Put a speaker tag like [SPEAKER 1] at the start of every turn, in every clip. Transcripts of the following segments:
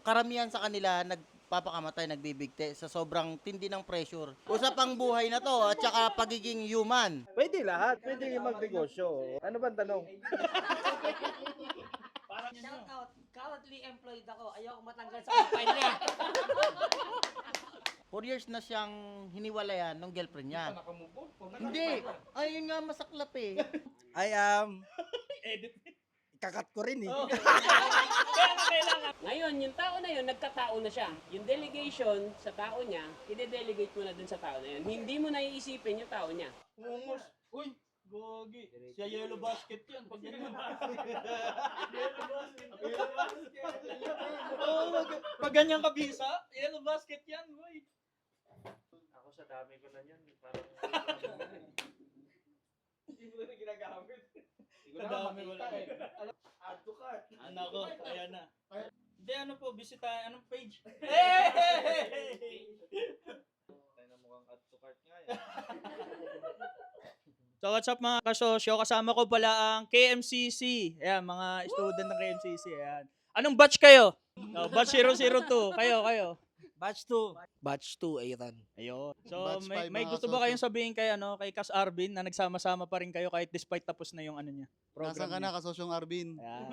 [SPEAKER 1] karamihan sa kanila nagpapakamatay, nagbibigti sa sobrang tindi ng pressure. Usapang buhay na to at saka pagiging human.
[SPEAKER 2] Pwede lahat. Pwede magnegosyo. Ano bang tanong?
[SPEAKER 3] Shout out, currently employed ako. Ayoko matanggal sa profile niya.
[SPEAKER 1] 4 years na siyang hiniwalayan ng girlfriend niya. Hindi. Ayun nga masaklap eh.
[SPEAKER 4] I kakat ko rin eh.
[SPEAKER 3] Ngayon, yung tao na yun, nagkatao na siya. Yung delegation sa tao niya, ide-delegate mo na dun sa tao na yun. Hindi mo na iisipin yung tao niya.
[SPEAKER 5] Uy, gogi. Siya yellow basket yan. Pag ganyan. Pag ganyan ka bisa, yellow basket yan, boy.
[SPEAKER 2] Ako sa dami ko na yan. Parang... Hindi mo na ginagamit. Hindi ko
[SPEAKER 5] Sa
[SPEAKER 2] na
[SPEAKER 5] dami
[SPEAKER 2] makita
[SPEAKER 5] wala.
[SPEAKER 2] Add to cart.
[SPEAKER 5] Nako, ayan na. Hindi, ano po, bisita, anong page? Hey!
[SPEAKER 2] Tayo na mukhang add to cart nga yan.
[SPEAKER 5] So what's up mga kasosyo? Kasama ko pala ang KMCC. Ayan, mga student ng KMCC. Ayan. Anong batch kayo? Oh, batch 002. Kayo.
[SPEAKER 4] Batch 2. Batch 2, Aaron.
[SPEAKER 5] Ayun. So
[SPEAKER 1] Batch
[SPEAKER 5] may,
[SPEAKER 1] five,
[SPEAKER 5] may
[SPEAKER 1] mga
[SPEAKER 5] gusto ba
[SPEAKER 1] kasosyo.
[SPEAKER 5] kayong sabihin kay Cas Arvin na nagsama-sama pa rin kayo kahit despite tapos na yung ano niya?
[SPEAKER 1] Nasaan ka
[SPEAKER 5] niya?
[SPEAKER 1] na kasosyong Arvin?
[SPEAKER 5] Ayan.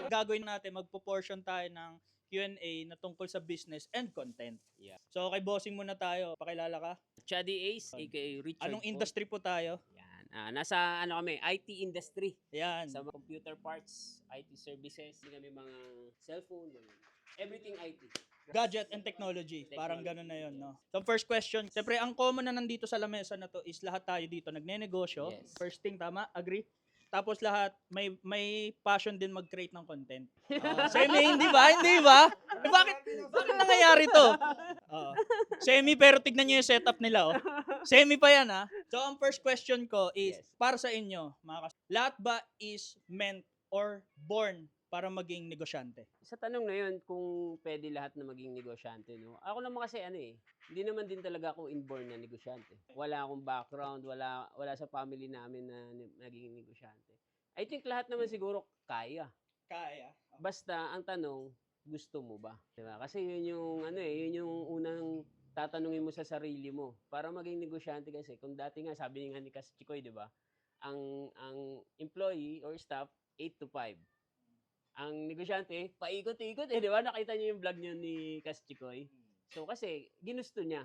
[SPEAKER 5] Gagawin natin, magpo-portion tayo ng Q&A na tungkol sa business and content.
[SPEAKER 3] Yeah.
[SPEAKER 5] So kay bossing muna tayo. Pakilala ka.
[SPEAKER 3] Chaddy Ace, aka Richard.
[SPEAKER 5] Anong
[SPEAKER 3] po.
[SPEAKER 5] industry po tayo?
[SPEAKER 3] Yan. Nasa kami, IT industry.
[SPEAKER 5] Ayan.
[SPEAKER 3] Sa mga computer parts, IT services, kami mga cellphone, everything IT.
[SPEAKER 5] Gadget and technology. Parang gano'n na yun, no? So, first question. Siyempre, ang common na nandito sa lamesa na to is lahat tayo dito nagnenegosyo.
[SPEAKER 3] Yes.
[SPEAKER 5] First thing, tama? Agree? Tapos lahat, may passion din mag-create ng content. Semi, hindi ba? Hindi ba? Bakit nangyayari to? Semi, pero tignan nyo yung setup nila, oh. Semi pa yan, ha? So, ang first question ko is,
[SPEAKER 3] Yes.
[SPEAKER 5] para sa inyo, lahat ba is meant or born para maging negosyante?
[SPEAKER 3] Sa tanong na yun, kung pwede lahat na maging negosyante, no? Ako naman kasi hindi naman din talaga ako inborn na negosyante. Wala akong background, wala sa family namin na naging negosyante. I think lahat naman siguro kaya.
[SPEAKER 5] Kaya.
[SPEAKER 3] Basta ang tanong, gusto mo ba? Diba? Kasi yun yung unang tatanungin mo sa sarili mo. Para maging negosyante kasi, kung dati nga, sabi nga ni Kas Chikoy, di ba? Ang employee or staff, 8 to 5. Ang negosyante, paikot-ikot di ba? Nakita niyo yung vlog niyo ni Kas Chikoy. So kasi, ginusto niya.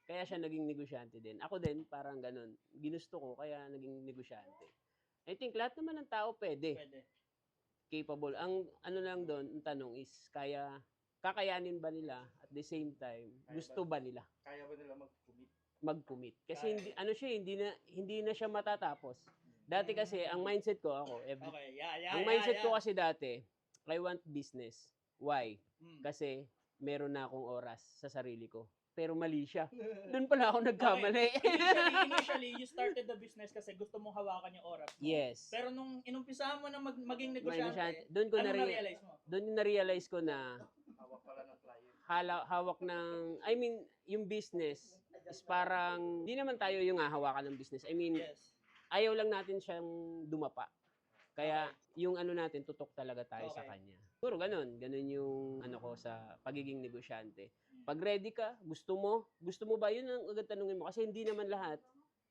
[SPEAKER 3] Kaya siya naging negosyante din. Ako din, parang ganun. Ginusto ko, kaya naging negosyante. I think lahat naman ng tao pwede. Capable. Ang ano lang doon, ang tanong is, kakayanin ba nila at the same time, gusto ba nila
[SPEAKER 2] Kaya ba nila mag-commit?
[SPEAKER 3] mag-commit? Kasi hindi na siya matatapos. Dati kasi, ang mindset ko ako,
[SPEAKER 5] Okay,
[SPEAKER 3] ang mindset ko kasi dati, I want business. Why? Kasi meron na akong oras sa sarili ko. Pero mali siya. Doon pala ako nagkamali.
[SPEAKER 5] Initially, you started the business kasi gusto mong hawakan yung oras mo.
[SPEAKER 3] Yes.
[SPEAKER 5] Pero nung inumpisahan mo na maging negosyante,
[SPEAKER 3] Doon ko
[SPEAKER 5] ano na-realize mo?
[SPEAKER 3] Doon na-realize ko na
[SPEAKER 2] Hawak pala ng client.
[SPEAKER 3] hawak ng, yung business is parang, hindi naman tayo yung hawakan ng business.
[SPEAKER 5] Yes.
[SPEAKER 3] Ayaw lang natin siyang dumapa. Kaya, yung natin, tutok talaga tayo sa
[SPEAKER 5] Okay.
[SPEAKER 3] kanya. Puro ganun. Ganun yung ko sa pagiging negosyante. Pag ready ka, gusto mo ba? Yun ang agad tanungin mo. Kasi hindi naman lahat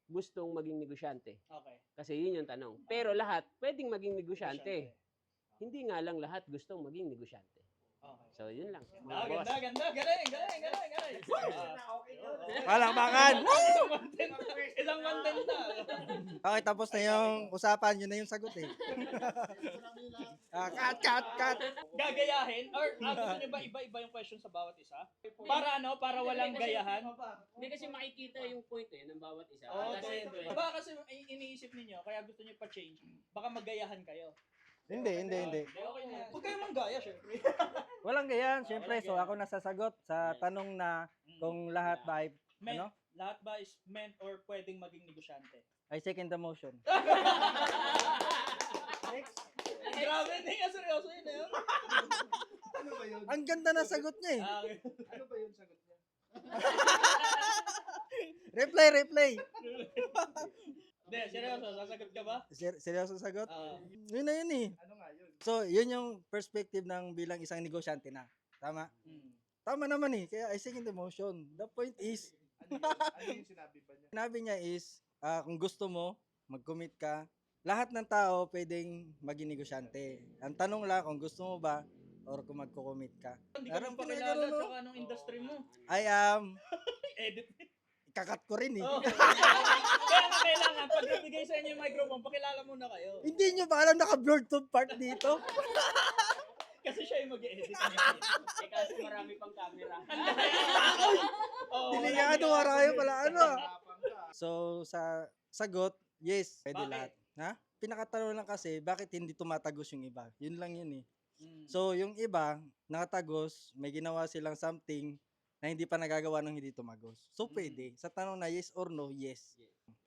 [SPEAKER 3] gustong maging negosyante.
[SPEAKER 5] Okay.
[SPEAKER 3] Kasi yun yung tanong. Pero lahat, pwedeng maging negosyante. Hindi nga lang lahat gustong maging negosyante.
[SPEAKER 5] Okay.
[SPEAKER 3] So, yun lang. Mga
[SPEAKER 5] Ah,
[SPEAKER 3] boss.
[SPEAKER 5] ganda. Galing.
[SPEAKER 4] Palakpakan!
[SPEAKER 5] Isang content na.
[SPEAKER 4] Okay, tapos na yung usapan. Yun na yung sagot eh. Cut!
[SPEAKER 5] Gagayahin? Or gusto nyo ba iba-iba yung question sa bawat isa? Para walang gayahan?
[SPEAKER 3] Hindi kasi makikita yung point ng bawat isa.
[SPEAKER 5] Okay. Baka kasi iniisip ninyo, kaya gusto nyo pa-change. Baka magayahan kayo.
[SPEAKER 4] Hindi.
[SPEAKER 5] Okay na. Huwag kayo manggaya, syempre.
[SPEAKER 4] Walang ganyan. Siyempre, so ako nasasagot sa tanong na kung lahat ba ay,
[SPEAKER 5] Meant, lahat ba is meant or pwedeng maging negosyante?
[SPEAKER 4] I second the motion.
[SPEAKER 5] Grabe, hindi nga seryoso yun eh.
[SPEAKER 2] Ano ba yun?
[SPEAKER 4] Ang ganda na sagot niya eh.
[SPEAKER 5] Okay.
[SPEAKER 2] Ano ba yun sagot niya?
[SPEAKER 4] Reply.
[SPEAKER 5] Hindi, seryoso, sasagot ka ba?
[SPEAKER 4] Seryoso sagot?
[SPEAKER 5] Ah.
[SPEAKER 4] Yun na yun eh.
[SPEAKER 2] Ano nga yun?
[SPEAKER 4] So, yun yung perspective ng bilang isang negosyante na. Tama.
[SPEAKER 5] Mm.
[SPEAKER 4] Tama naman eh. Kaya I second the motion. The point is,
[SPEAKER 2] Ano yung sinabi ba niya?
[SPEAKER 4] sinabi niya is, kung gusto mo, mag-commit ka. Lahat ng tao pwedeng maging negosyante. Ang tanong lang kung gusto mo ba or kung magko-commit ka.
[SPEAKER 5] Hindi ka
[SPEAKER 4] Parang
[SPEAKER 5] nang pakilala
[SPEAKER 4] pinagano, no?
[SPEAKER 5] tsaka anong industry mo.
[SPEAKER 4] I am,
[SPEAKER 5] Edit.
[SPEAKER 4] ikakat ko rin eh.
[SPEAKER 5] Oh. Kaya nga kailangan, pag nabigay sa inyo yung microphone, pakilala muna kayo.
[SPEAKER 4] Hindi nyo ba alam naka-blurred to part dito?
[SPEAKER 5] Kasi siya yung mag-edit niya.
[SPEAKER 3] Eh kasi marami pang camera.
[SPEAKER 5] Oh,
[SPEAKER 4] Delikado, marayo pala ano. So, sa sagot, yes, pwede
[SPEAKER 5] Bakit?
[SPEAKER 4] lahat. Ha? Pinakatanong lang kasi, bakit hindi tumatagos yung iba? Yun lang yun eh.
[SPEAKER 5] Mm.
[SPEAKER 4] So, yung iba, nakatagos, may ginawa silang something na hindi pa nagagawa ng hindi tumagos. So, pwede. Sa tanong na yes or no, yes.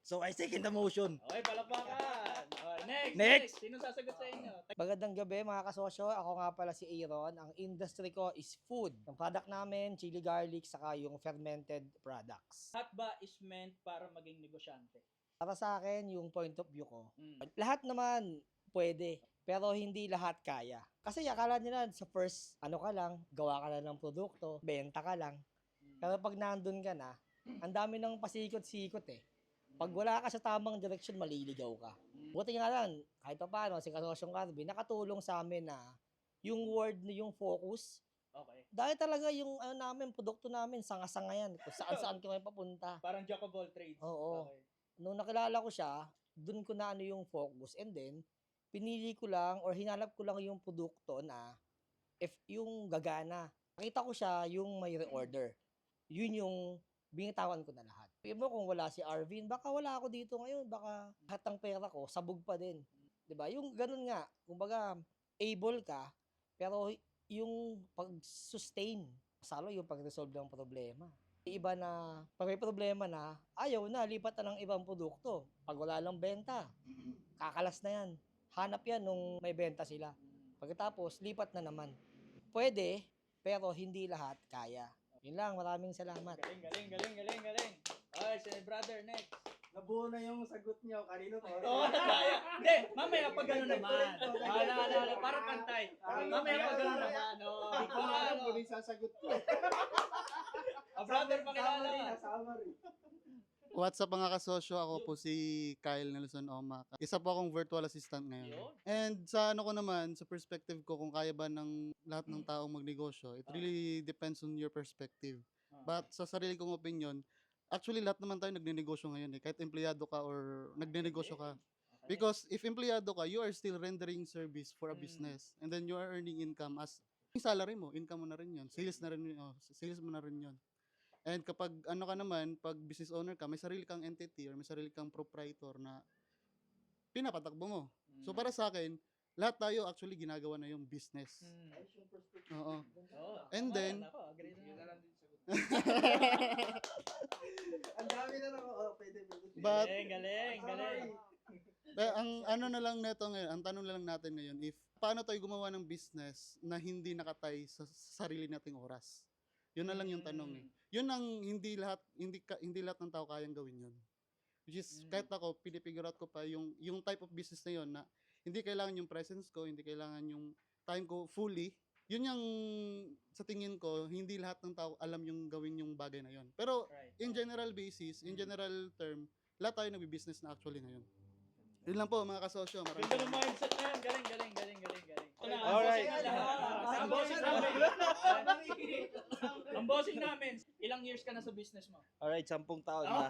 [SPEAKER 4] So, I second the motion.
[SPEAKER 5] Okay, palakpakan. Oh, next.
[SPEAKER 4] Next.
[SPEAKER 5] Sino sasagot sa inyo?
[SPEAKER 6] Magandang gabi mga kasosyo. Ako nga pala si Aaron. Ang industry ko is food. Ang product namin, chili garlic, saka yung fermented products.
[SPEAKER 5] Lahat ba is meant para maging negosyante?
[SPEAKER 6] Para sa akin, yung point of view ko,
[SPEAKER 5] Mm.
[SPEAKER 6] lahat naman pwede, pero hindi lahat kaya. Kasi akala nila sa first, ano ka lang, gawa ka lang ng produkto, benta ka lang. Pero pag nandun ka na, ang dami ng pasikot-sikot eh. Pag wala ka sa tamang direksyon, maliligaw ka. Buti nga lang, kahit pa paano, si Kasosyong Carby, nakatulong sa amin na yung word na yung focus,
[SPEAKER 5] Okay.
[SPEAKER 6] dahil talaga yung ano namin, produkto namin, sanga-sanga yan. Kung saan-saan kami papunta.
[SPEAKER 5] Parang jack of all trades.
[SPEAKER 6] Oo.
[SPEAKER 5] Okay.
[SPEAKER 6] Nung nakilala ko siya, dun ko na ano yung focus. And then, pinili ko lang or hinalap ko lang yung produkto na if yung gagana. Nakita ko siya yung may reorder. Yun yung binitawan ko na lahat. Sabi mo kung wala si Arvin, baka wala ako dito ngayon. Baka lahat ng pera ko, sabog pa din. 'Di ba? Yung ganun nga, kumbaga, able ka, pero yung pag-sustain, salo yung pag-resolve ng problema. Iba na, pag may problema na, ayaw na, lipat na ng ibang produkto. Pag wala lang benta, kakalas na yan. Hanap yan nung may benta sila. Pagkatapos, lipat na naman. Pwede, pero hindi lahat kaya. Yun lang, maraming salamat.
[SPEAKER 5] Galing. Okay, si brother, next.
[SPEAKER 4] Nabuo na yung sagot niyo. Kanino to?
[SPEAKER 5] Oo, kaya. Hindi, mamaya pag gano'n naman. Ala, para pantay. Mamaya pag gano'n naman. Oo.
[SPEAKER 2] Hindi ko alam kung yung sasagot ko.
[SPEAKER 5] Brother, pakilala.
[SPEAKER 7] What's up mga kasosyo? Ako po si Kyle Nelson Omac. Isa po akong virtual assistant ngayon.
[SPEAKER 5] Yun.
[SPEAKER 7] And sa ano ko naman, sa perspective ko, kung kaya ba ng lahat ng taong magnegosyo, it really depends on your perspective. But sa sarili kong opinion, actually lahat naman tayo nagnenegosyo ngayon eh. Kahit empleyado ka or nagnenegosyo ka. Because if empleyado ka, you are still rendering service for a business. And then you are earning income as yung salary mo, income mo na rin yun. Sales na rin yun. Sales mo na rin yun. And kapag ano ka naman, pag business owner ka, may sarili kang entity or may sarili kang proprietor na pinapatakbo mo. So para sa akin, lahat tayo actually ginagawa na yung business. Oo. And then,
[SPEAKER 5] Agree na.
[SPEAKER 4] Ang dami na lang. Oh, pwede.
[SPEAKER 7] but
[SPEAKER 5] Galing.
[SPEAKER 7] ang ano na lang neto ngayon, ang tanong na lang natin ngayon, if paano tayo gumawa ng business na hindi nakatay sa sarili nating oras. Yun na lang yung tanong eh. Yun ang hindi lahat ng tao kayang gawin yun. Which is kahit ako pinipigure out ko pa yung type of business na yun na hindi kailangan yung presence ko, hindi kailangan yung time ko fully. Yun yung sa tingin ko hindi lahat ng tao alam yung gawin yung bagay na yun. Pero in general basis, in general term, lahat tayo nagbi-business na actually ngayon. Yun lang po mga kasosyo.
[SPEAKER 5] Ganda ng mindset na yan. Galing.
[SPEAKER 2] Alright.
[SPEAKER 5] Ang bossing namin, ilang years ka na sa business mo?
[SPEAKER 2] Alright, 10 taon
[SPEAKER 5] So,
[SPEAKER 2] na.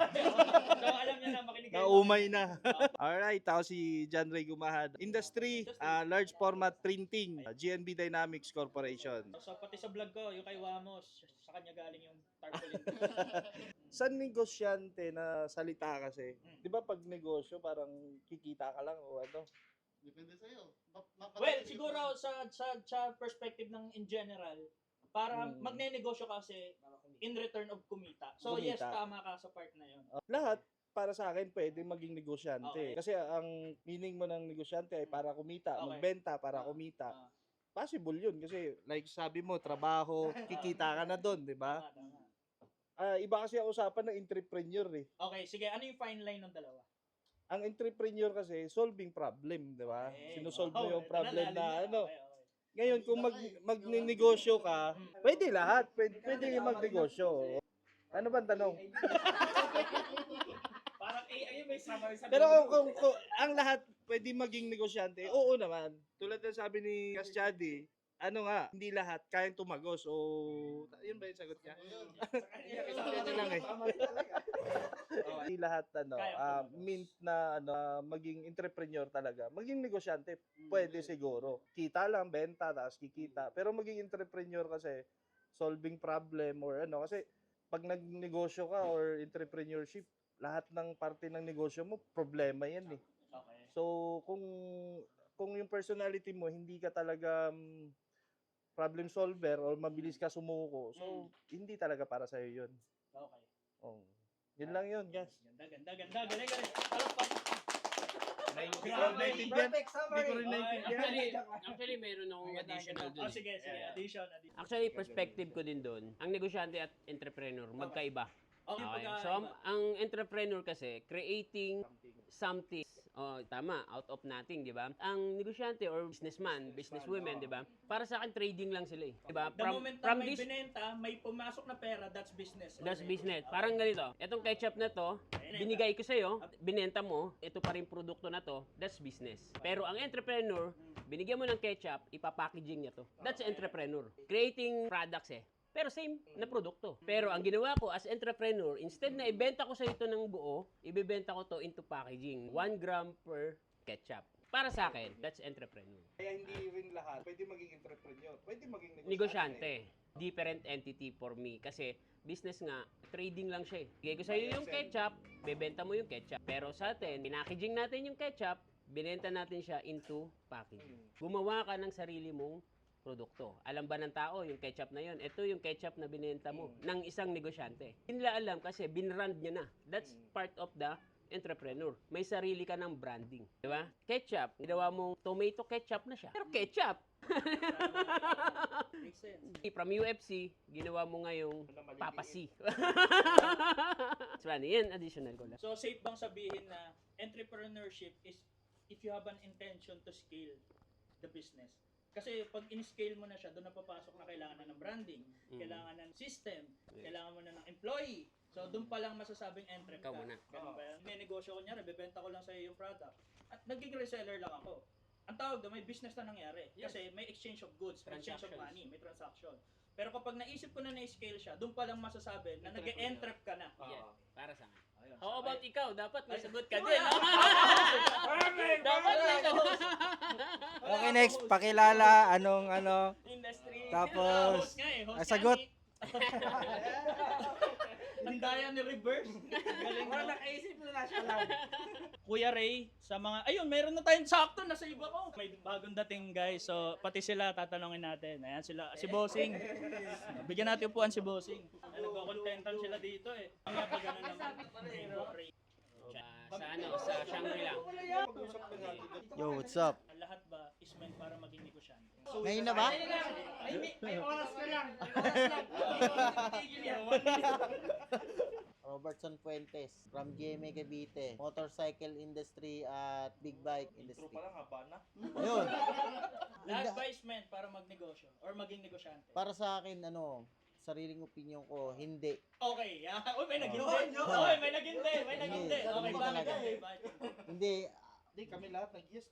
[SPEAKER 5] alam niya na, makinig kayo.
[SPEAKER 2] Naumay na. Alright, ako si John Ray Gumahad. Industry, large format printing, GNB Dynamics Corporation.
[SPEAKER 5] So, pati sa vlog ko, yung kay Wamos, sa kanya galing yung tarpaulin.
[SPEAKER 8] Sa negosyante na salita kasi, di ba pag negosyo parang kikita ka lang o ano?
[SPEAKER 7] Depende sa'yo.
[SPEAKER 5] Well, siguro sa perspective ng in general, para magnenegosyo kasi in return of kumita. So yes,
[SPEAKER 8] Kumita.
[SPEAKER 5] tama ka sa part na yun.
[SPEAKER 8] Lahat para sa akin pwede maging negosyante.
[SPEAKER 5] Okay.
[SPEAKER 8] Kasi ang meaning mo ng negosyante ay para kumita,
[SPEAKER 5] Okay.
[SPEAKER 8] magbenta para kumita.
[SPEAKER 5] Ah,
[SPEAKER 8] Possible yun kasi like sabi mo, trabaho, kikita ka na doon, di ba?
[SPEAKER 5] tama.
[SPEAKER 8] Iba kasi ang usapan ng entrepreneur eh.
[SPEAKER 5] Okay, sige. Ano yung fine line ng dalawa?
[SPEAKER 8] Ang entrepreneur kasi solving problem, di ba?
[SPEAKER 5] Okay.
[SPEAKER 8] Sinusolve
[SPEAKER 5] Wow,
[SPEAKER 8] mo yung
[SPEAKER 5] ito
[SPEAKER 8] problem
[SPEAKER 5] lalim
[SPEAKER 8] na ano.
[SPEAKER 5] Okay.
[SPEAKER 8] Ngayon, kung magnenegosyo ka, pwede lahat. Pwede magnegosyo. Ano bang tanong?
[SPEAKER 5] Parang AI may summary sa
[SPEAKER 8] Pero kung ang lahat pwede maging negosyante, oo naman. Tulad ng sabi ni Kasyadi, ano nga, hindi lahat kayang tumagos o yun ba yung sagot niya? Ito lang eh. Hindi lahat mint na maging entrepreneur talaga. Maging negosyante, pwede siguro. Kita lang, benta, tapos kikita. Pero maging entrepreneur kasi, solving problem or kasi pag nagnegosyo ka or entrepreneurship, lahat ng parte ng negosyo mo, problema yan eh.
[SPEAKER 5] Okay.
[SPEAKER 8] So, kung yung personality mo, hindi ka talaga problem solver or mabilis ka sumuko, so, hindi talaga para sa'yo yun.
[SPEAKER 5] Okay.
[SPEAKER 8] Oh. Yun lang yun, guys.
[SPEAKER 5] Ganda. Galing. Palakpak.
[SPEAKER 8] Naintindihan? Hindi ko rin naintindihan.
[SPEAKER 3] Actually, meron akong additional dun.
[SPEAKER 5] Sige. Addition.
[SPEAKER 3] Actually, perspective ko din doon, ang negosyante at entrepreneur, magkaiba. Okay. So, ang entrepreneur kasi, creating something. Oh, tama, out of nothing, di ba? Ang negosyante or businessman, businesswomen, di ba? Para sa akin, trading lang sila eh. Di ba?
[SPEAKER 5] The moment na may binenta, may pumasok na pera, that's business.
[SPEAKER 3] That's business. Parang ganito. Etong ketchup na to, binigay ko sa'yo, binenta mo, ito pa rin produkto na to, that's business. Pero ang entrepreneur, binigyan mo ng ketchup, ipapackaging niya to. That's entrepreneur. Creating products eh. Pero same na produkto. Pero ang ginawa ko as entrepreneur, instead na ibenta ko sa ito ng buo, ibebenta ko to into packaging. 1 gram per ketchup. Para sa akin, that's entrepreneur.
[SPEAKER 8] Kaya hindi rin lahat pwede maging entrepreneur. Pwede maging
[SPEAKER 3] Negosyante. Different entity for me. Kasi business nga, trading lang siya eh. Bigay ko sa'yo yung ketchup, bebenta mo yung ketchup. Pero sa atin, pinackaging natin yung ketchup, binenta natin siya into packaging. Gumawa ka ng sarili mong produkto. Alam ba ng tao yung ketchup na yun? Ito yung ketchup na binenta mo ng isang negosyante. Hindi nila alam kasi binrand niya na. That's part of the entrepreneur. May sarili ka ng branding. Di ba? Ketchup, ginawa mong tomato ketchup na siya. Pero ketchup!
[SPEAKER 5] Makes sense.
[SPEAKER 3] From UFC, ginawa mo ngayong papasi. So, yan, additional ko lang.
[SPEAKER 5] So, safe bang sabihin na entrepreneurship is if you have an intention to scale the business? Kasi pag in-scale mo na siya, doon na papasok na kailangan na ng branding, kailangan ng system, kailangan mo na ng employee. So doon pa lang masasabing entrep ka.
[SPEAKER 3] Ikaw muna.
[SPEAKER 5] Ganun ba yan? May negosyo ko niya, bebenta ko lang sa iyo yung product. At naging reseller lang ako. Ang tawag doon, may business na nangyari. Kasi may exchange of goods, may exchange of money, may transaction. Pero kapag naisip ko na na-scale siya, doon pa lang masasabi na nag-entrep ka na.
[SPEAKER 3] Yeah, para sa akin. How about ikaw? Dapat may sagot ka din. Dapat may sagot.
[SPEAKER 4] Okay, next, pakilala, anong
[SPEAKER 5] Industry.
[SPEAKER 4] Tapos,
[SPEAKER 5] Host nga eh, host
[SPEAKER 4] sagot.
[SPEAKER 5] Ang daya ni reverse. Galing mo.
[SPEAKER 6] nakaisip na siya lang.
[SPEAKER 5] Kuya Ray, sa mga... Ayun, meron na tayong sakto, nasa iba ko. May bagong dating guys, so pati sila tatanungin natin. Ayan sila, si Bossing. Bigyan natin upuan si Bossing. Nagko-contentan sila dito eh. Ang nga pa ganun naman. Ray.
[SPEAKER 3] Sa Shangri-La.
[SPEAKER 1] Yo, what's up?
[SPEAKER 5] Ang lahat ba is meant para maging negosyante?
[SPEAKER 1] Ngayon na ba?
[SPEAKER 6] May oras ka lang.
[SPEAKER 1] Robertson Fuentes from GMA Cavite, motorcycle industry at big bike industry.
[SPEAKER 8] Parang haba na.
[SPEAKER 1] Ayun.
[SPEAKER 5] Lahat ba is meant para magnegosyo or maging negosyante?
[SPEAKER 1] Para sa akin, sariling opinion ko, hindi.
[SPEAKER 5] Okay, yeah. Uy, may nag-hindi. Okay, may nag-hindi. May nag-hindi. Okay,
[SPEAKER 1] Hindi
[SPEAKER 5] bakit
[SPEAKER 1] talaga.
[SPEAKER 5] hindi? Bakit hindi?
[SPEAKER 1] Hindi.
[SPEAKER 8] Hindi, kami lahat nag-yes.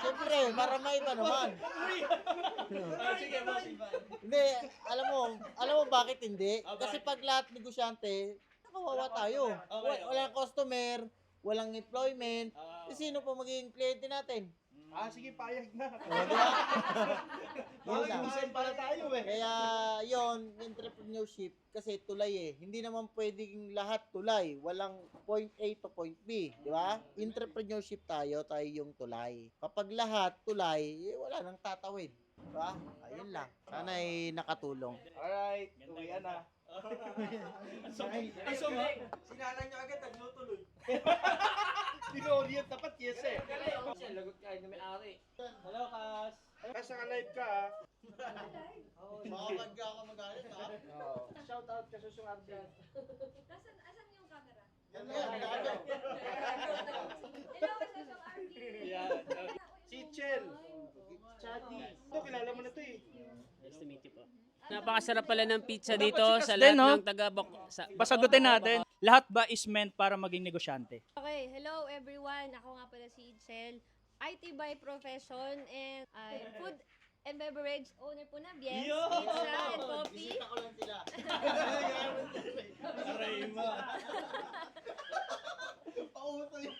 [SPEAKER 1] Siyempre, para may iba naman.
[SPEAKER 5] Sige, boss.
[SPEAKER 1] Hindi, alam mo bakit hindi? Kasi pag lahat negosyante, nakawawa tayo.
[SPEAKER 5] Okay.
[SPEAKER 1] Walang customer, walang employment.
[SPEAKER 5] Ah.
[SPEAKER 1] Sino pa magiging kliyente natin?
[SPEAKER 8] Sige, payag na.
[SPEAKER 1] O, di ba? Yun lang.
[SPEAKER 8] pala tayo eh.
[SPEAKER 1] Kaya yon entrepreneurship kasi tulay eh. Hindi naman pwedeng lahat tulay. Walang point A to point B, di ba? Entrepreneurship tayo yung tulay. Kapag lahat tulay, wala nang tatawid. Di ba? Ayun lang. Sana ay nakatulong.
[SPEAKER 8] Alright, uwi na.
[SPEAKER 5] Ay, sumay.
[SPEAKER 6] Sinalan niyo agad, naglutuloy.
[SPEAKER 8] Tinuliyat dapat yes eh.
[SPEAKER 6] Kasi lagot ka na may-ari.
[SPEAKER 5] Hello, Kas.
[SPEAKER 8] Kasi ka-live ka ah.
[SPEAKER 1] Makapag ka ako magalit ha?
[SPEAKER 6] Shout out ka Susung Arden.
[SPEAKER 9] Asan yung camera?
[SPEAKER 1] Yan yan.
[SPEAKER 9] Hello, Susong Arby.
[SPEAKER 5] Yeah.
[SPEAKER 8] Chichel. Chadi. Ito, kilala mo na to eh.
[SPEAKER 3] Nice to meet you po. Napakasarap pala ng pizza dito
[SPEAKER 5] Dapat si
[SPEAKER 3] sa
[SPEAKER 5] Cas
[SPEAKER 3] lahat
[SPEAKER 5] din, no?
[SPEAKER 3] ng taga
[SPEAKER 5] Pasagutin natin, lahat ba is meant para maging negosyante?
[SPEAKER 9] Okay, hello everyone. Ako nga pala si Itzel. IT by profession and food and beverage owner po na Biens Pizza and Coffee.
[SPEAKER 1] Bisita ko lang sila. Pauso yun.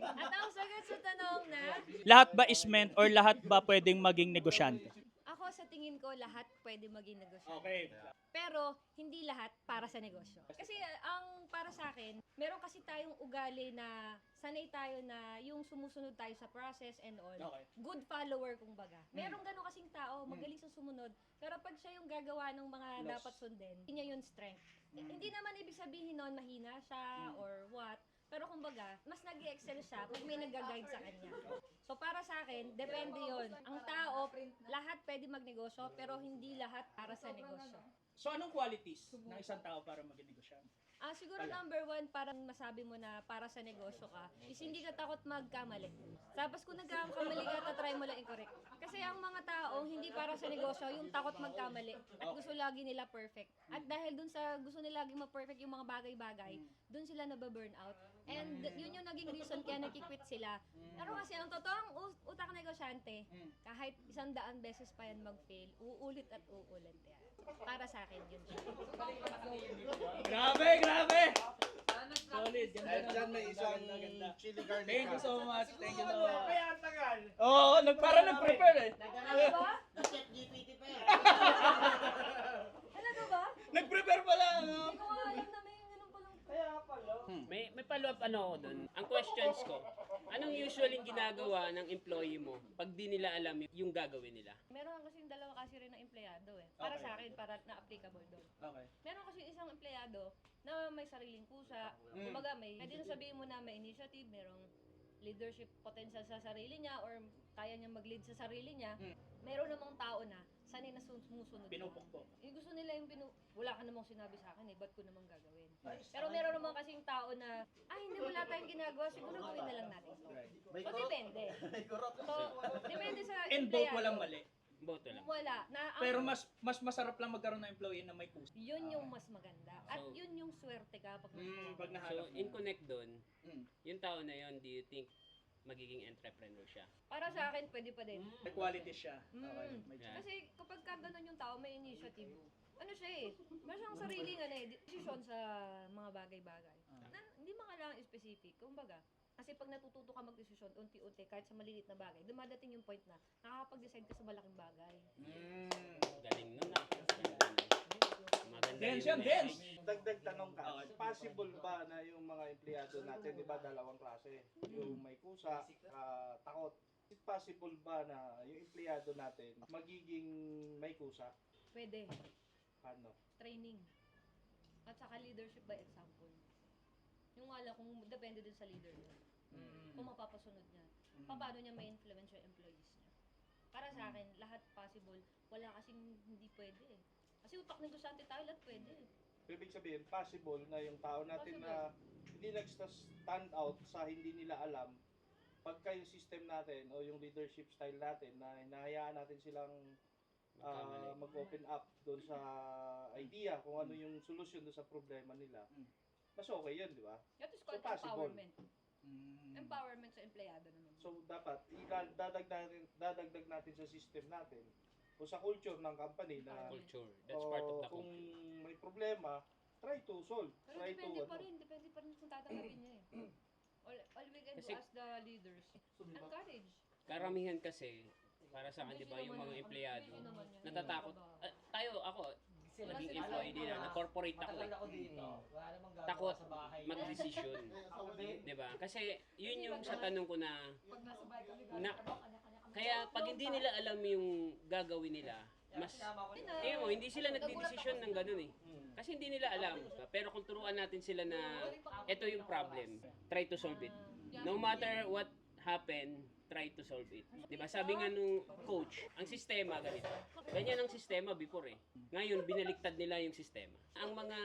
[SPEAKER 9] At ang sagot sa tanong na,
[SPEAKER 5] Lahat ba is meant or lahat ba pwedeng maging negosyante?
[SPEAKER 9] ako sa tingin ko lahat pwede maging negosyo.
[SPEAKER 5] Okay.
[SPEAKER 9] Pero hindi lahat para sa negosyo. Kasi ang para sa akin, meron kasi tayong ugali na sanay tayo na yung sumusunod tayo sa process and all.
[SPEAKER 5] Okay.
[SPEAKER 9] Good follower kumbaga. Merong gano'n kasing tao, magaling sa sumunod. Pero pag siya yung gagawa ng mga dapat sundin, hindi niya yun strength. Hindi naman ibig sabihin nun mahina siya or what. Pero kumbaga, mas nag-excel siya pag may nag-guide sa kanya. So para sa akin, depende yon. Ang tao, lahat pwede magnegosyo, pero hindi lahat para sa negosyo.
[SPEAKER 5] So anong qualities ng isang tao para maging negosyante?
[SPEAKER 9] Siguro number one, parang masabi mo na para sa negosyo ka, is hindi ka takot magkamali. Tapos kung nagkakamali ka, try mo lang i-correct. Kasi ang mga tao, hindi para sa negosyo, yung takot magkamali. At gusto lagi nila perfect. At dahil dun sa gusto nila lagi ma-perfect yung mga bagay-bagay, dun sila nababurn out. And yun yung naging reason kaya nakikwit sila. Pero kasi ang totoong utak negosyante, kahit 100 beses pa yan mag-fail, uulit at uulit yan. Para sa akin yun siya.
[SPEAKER 5] Grabe, grabe! Solid, ganda
[SPEAKER 8] Dahil
[SPEAKER 5] na.
[SPEAKER 8] dyan may isang
[SPEAKER 5] Ganda.
[SPEAKER 8] chili garlic.
[SPEAKER 5] Thank you so much, thank you so much.
[SPEAKER 8] Kaya ang tagal.
[SPEAKER 5] Oo, parang nag-prepare eh.
[SPEAKER 9] Ano ba?
[SPEAKER 1] Chat GPT pa yan.
[SPEAKER 9] Talaga ba?
[SPEAKER 5] Nag-prepare pala, no?
[SPEAKER 9] Hindi ko nga alam na may ganun palang.
[SPEAKER 3] May follow-up ano ako dun. Ang questions ko, anong usually ginagawa ng employee mo pag di nila alam yung gagawin nila?
[SPEAKER 9] Meron kasi yung dalawa kasi rin ng empleyado eh. Para
[SPEAKER 5] Okay.
[SPEAKER 9] sa akin, para na-applicable doon.
[SPEAKER 5] Okay.
[SPEAKER 9] Meron kasi yung isang empleyado na may sariling kusa. Kumbaga, pwede na sabihin mo na may initiative, merong leadership potential sa sarili niya or kaya niya mag-lead sa sarili niya. Meron namang tao na sanay na sumusunod.
[SPEAKER 5] Pinupukpok.
[SPEAKER 9] Yung gusto nila yung wala ka namang sinabi sa akin eh, ba't ko namang gagawin? Pero meron naman kasing tao na, hindi wala tayong ginagawa, siguro gawin na lang natin. So, depende. So, depende sa
[SPEAKER 5] And both
[SPEAKER 9] empleyado.
[SPEAKER 5] walang mali.
[SPEAKER 3] Boto lang.
[SPEAKER 9] Wala.
[SPEAKER 5] Pero mas masarap lang magkaroon ng employee na may puso.
[SPEAKER 9] Yun yung mas maganda. At
[SPEAKER 3] So-
[SPEAKER 9] yun yung swerte ka pag
[SPEAKER 5] Pag
[SPEAKER 3] So,
[SPEAKER 5] nahanap mo.
[SPEAKER 3] in connect dun,
[SPEAKER 5] Mm.
[SPEAKER 3] yung tao na yon, do you think magiging entrepreneur siya?
[SPEAKER 9] Para sa akin, pwede pa din.
[SPEAKER 5] May quality siya. Okay.
[SPEAKER 9] Mm.
[SPEAKER 5] May
[SPEAKER 3] Yeah.
[SPEAKER 9] Kasi kapag ka ganun yung tao, may initiative. Ano siya eh, meron siyang sariling desisyon sa mga bagay-bagay. Hindi mo kailangan specific. Kumbaga, kasi pag natututo ka magdesisyon, unti-unti, kahit sa maliliit na bagay, dumadating yung point na nakakapag-decide ka sa malaking bagay.
[SPEAKER 3] Galing nun ah. Maganda
[SPEAKER 5] Dance
[SPEAKER 3] yun
[SPEAKER 5] yan,
[SPEAKER 3] eh.
[SPEAKER 5] dance!
[SPEAKER 8] Dagdag tanong ka, possible ba na yung mga empleyado natin, di ba, dalawang klase? Yung may kusa, takot. Is it possible ba na yung empleyado natin magiging may kusa?
[SPEAKER 9] Pwede.
[SPEAKER 8] Paano?
[SPEAKER 9] Training. At saka leadership by example. Yung nga lang, kung depende din sa leader niya. Kung mapapasunod niya. Paano niya may influence yung employees niya. Para sa akin, lahat possible. Wala kasing hindi pwede eh. Kasi utak negosyante tayo, lahat pwede eh.
[SPEAKER 8] Ibig sabihin, possible na yung tao natin na hindi nag-stand out sa hindi nila alam, pagka yung system natin o yung leadership style natin na hinahayaan natin silang mag-open up doon sa idea kung ano yung solusyon doon sa problema nila. Mas okay yun, di ba?
[SPEAKER 9] That is called
[SPEAKER 8] So, possible.
[SPEAKER 9] empowerment. Empowerment sa empleyado naman.
[SPEAKER 8] So dapat dadagdag natin sa system natin o sa culture ng company na
[SPEAKER 3] Culture. That's part of the
[SPEAKER 8] kung
[SPEAKER 3] culture.
[SPEAKER 8] may problema, try to solve.
[SPEAKER 9] Pero
[SPEAKER 8] Try to
[SPEAKER 9] depende pa rin kung tatanggapin niya eh. All we can do
[SPEAKER 3] Kasi-
[SPEAKER 9] as the leaders, encourage.
[SPEAKER 3] Karamihan kasi, para sa akin, di ba, yung mga empleyado, natatakot. Ako, naging employee din na corporate ako eh. Takot mag-decision. Di ba? Kasi yun yung sa tanong ko na kaya pag hindi nila alam yung gagawin nila, mas hindi sila nagdedesisyon ng ganun eh. Kasi hindi nila alam. Pero kung turuan natin sila na ito yung problem, try to solve it. No matter what happen, try to solve it. 'Di ba? Sabi nga nung coach, ang sistema ganito. Ganyan ang sistema before eh. Ngayon binaliktad nila yung sistema. Ang mga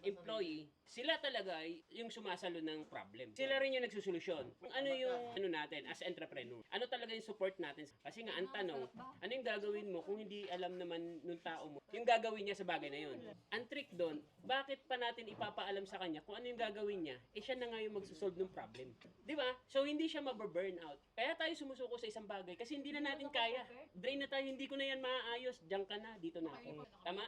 [SPEAKER 3] employee, Sila talaga yung sumasalo ng problem. Sila rin yung nagsusolusyon. Kung ano yung ano natin as entrepreneur. Ano talaga yung support natin? Kasi nga, ang tanong, ano yung gagawin mo kung hindi alam naman nung tao mo yung gagawin niya sa bagay na yun? Ang trick doon, bakit pa natin ipapaalam sa kanya kung ano yung gagawin niya? Siya na nga yung magsusolve ng problem. Di ba? So, hindi siya mababurn out. Kaya tayo sumusuko sa isang bagay kasi hindi na natin kaya. Drain na tayo, hindi ko na yan maaayos. Diyan ka na, dito na ako. Tama?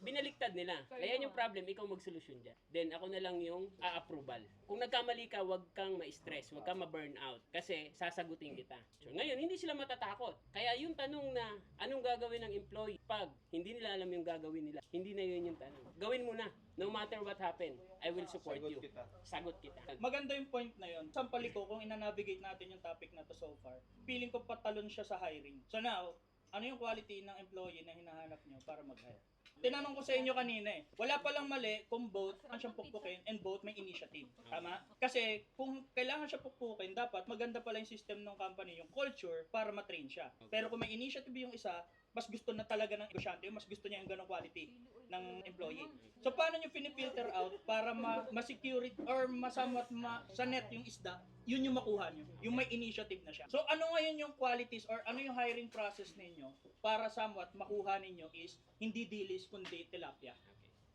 [SPEAKER 3] Binaliktad nila. Kaya yung problem, ikaw magsolusyon dyan. Then, ako na lang yung a-approval. Kung nagkamali ka, wag kang ma-stress, wag kang ma-burn out. Kasi, sasagutin kita. So, ngayon, hindi sila matatakot. Kaya yung tanong na, anong gagawin ng employee pag hindi nila alam yung gagawin nila, hindi na yun yung tanong. Gawin mo na. No matter what happen, I will support you. Sagot kita.
[SPEAKER 5] Maganda yung point na yun. Sampali ko, kung ina-navigate natin yung topic na to so far, feeling ko patalon siya sa hiring. So now, ano yung quality ng employee na hinahanap nyo para mag-hire? Tinanong ko sa inyo kanina wala palang mali kung both ang siyang pukpukin and both may initiative. Tama? Kasi kung kailangan siya pukpukin, dapat maganda pala yung system ng company, yung culture, para matrain siya. Pero kung may initiative yung isa, mas gusto na talaga ng negosyante, mas gusto niya yung ganong quality ng employee. So paano nyo pinifilter out para ma-security or masamot sa net yung isda, yun yung makuha nyo, yung may initiative na siya. So ano ngayon yung qualities or ano yung hiring process ninyo para somewhat makuha ninyo is hindi dilis kundi tilapia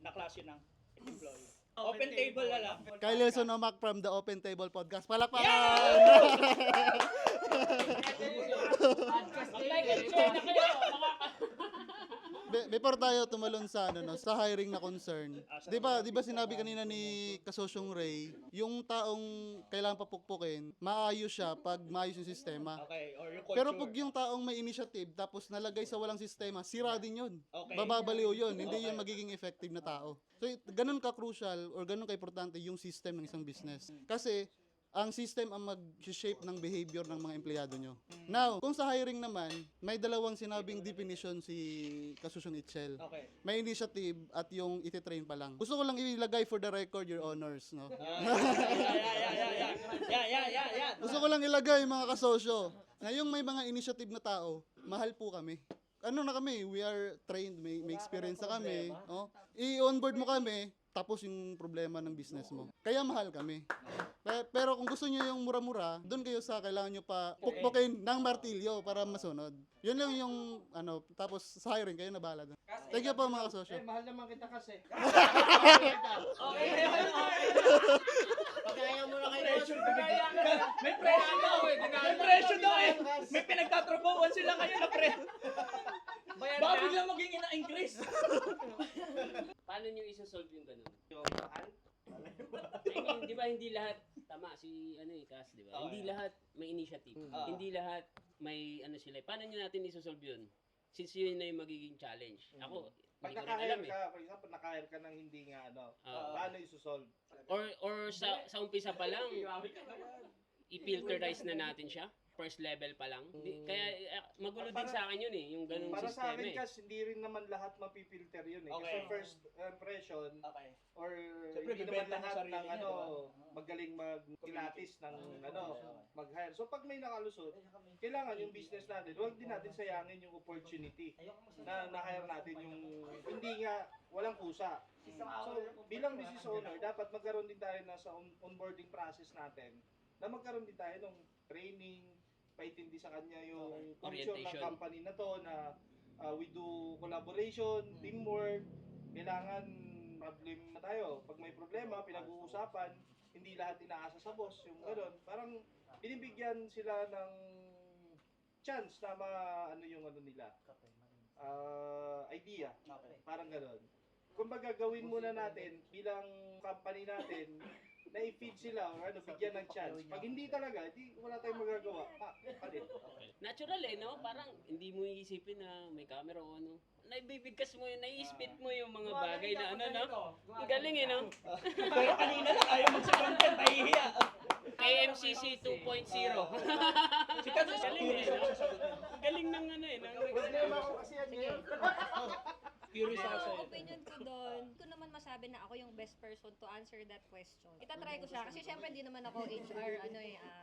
[SPEAKER 5] na klase ng employee. Open table na lang.
[SPEAKER 7] Kyle Wilson Omak from the Open Table Podcast. Palakpakan!
[SPEAKER 3] Like and share na kayo.
[SPEAKER 7] Before tayo tumalon sa sa hiring na concern. 'Di ba sinabi kanina ni Kasosyong Ray, yung taong kailangan papukpukin, maayos siya pag maayos yung sistema.
[SPEAKER 5] Okay, or yung culture.
[SPEAKER 7] Pero pag yung taong may initiative tapos nalagay sa walang sistema, sira din 'yun.
[SPEAKER 5] Okay.
[SPEAKER 7] Bababaliw 'yun, hindi 'yun magiging effective na tao. So ganun ka crucial or ganun ka importante yung system ng isang business. Kasi ang system ang mag-shape ng behavior ng mga empleyado nyo. Now, kung sa hiring naman, may dalawang sinabing definition si Kasusyon Itchel.
[SPEAKER 5] Okay.
[SPEAKER 7] May initiative at yung ititrain pa lang. Gusto ko lang ilagay for the record, your honors. No?
[SPEAKER 5] Yeah.
[SPEAKER 7] Gusto ko lang ilagay mga kasosyo. Ngayong may mga initiative na tao, mahal po kami. Ano na kami, we are trained, may experience na kami. Oh. I-onboard mo kami, tapos yung problema ng business mo. Kaya mahal kami. Pero kung gusto niyo yung mura-mura, doon kayo sa kailangan niyo pa pukpukin ng martilyo para masunod. Yun lang yung tapos sa hiring kayo na bahala doon. Thank you po mga kasosyo.
[SPEAKER 8] Mahal naman kita kasi.
[SPEAKER 1] Pagkaya mo na kayo.
[SPEAKER 5] May presyo daw May presyo daw May pinagtatrabawan sila kayo na presyo. Baka biglang maging ina-increase.
[SPEAKER 3] Paano nyo isosolve yung ganun? I mean, di ba hindi lahat, tama si Cass, di ba? Hindi lahat may initiative. Hindi lahat may sila. Paano nyo natin isosolve yun? Since yun na yung magiging challenge. Ako,
[SPEAKER 8] Pag
[SPEAKER 3] hindi ko rin alam
[SPEAKER 8] naka-hire ka, for example, naka-hire ka ng hindi nga paano isosolve?
[SPEAKER 3] Or sa umpisa pa lang, i-filterize na natin siya. First level pa lang. Kaya magulo din sa akin yun yung ganung
[SPEAKER 8] Para sa
[SPEAKER 3] sistema
[SPEAKER 8] akin kasi hindi rin naman lahat mapipilter yun
[SPEAKER 5] Okay.
[SPEAKER 8] Kasi first impression
[SPEAKER 5] Okay.
[SPEAKER 8] or
[SPEAKER 5] Siyempre,
[SPEAKER 8] hindi naman
[SPEAKER 5] bibenta mo
[SPEAKER 8] lahat
[SPEAKER 5] sarili
[SPEAKER 8] ng
[SPEAKER 5] niya, diba?
[SPEAKER 8] magaling mag-kilatis ng mag-hire. So pag may nakalusot, kailangan yung business natin, huwag din natin sayangin yung opportunity na na-hire natin yung hindi nga walang kusa. So bilang business owner, dapat magkaroon din tayo na sa onboarding process natin na magkaroon din tayo ng training, paintindi sa kanya yung culture ng
[SPEAKER 3] Orientation.
[SPEAKER 8] company na to na we do collaboration, teamwork, kailangan problem na tayo. Pag may problema, pinag-uusapan, hindi lahat inaasa sa boss, yung gano'n. Parang binibigyan sila ng chance na yung nila, idea. Parang gano'n. Kung gagawin muna natin bilang company natin, na i-feed sila or bigyan ng chance. Pag hindi talaga, wala tayong magagawa. Palit.
[SPEAKER 3] Natural no? Parang hindi mo iisipin na may camera o ano. Naibibigkas mo yun, nai-spit mo yung mga bagay na no? Ang galing no?
[SPEAKER 5] Pero kanina lang ayaw magsa-content, nahihiya.
[SPEAKER 3] KMCC 2.0.
[SPEAKER 5] Sikat sa
[SPEAKER 3] Galing no? Galing ng
[SPEAKER 8] Problema ko kasi yan ngayon.
[SPEAKER 5] Curious ako
[SPEAKER 9] Ang
[SPEAKER 5] sa'yo.
[SPEAKER 9] opinion ko doon, ko naman masabi na ako yung best person to answer that question. Itatry ko siya kasi syempre hindi naman ako HR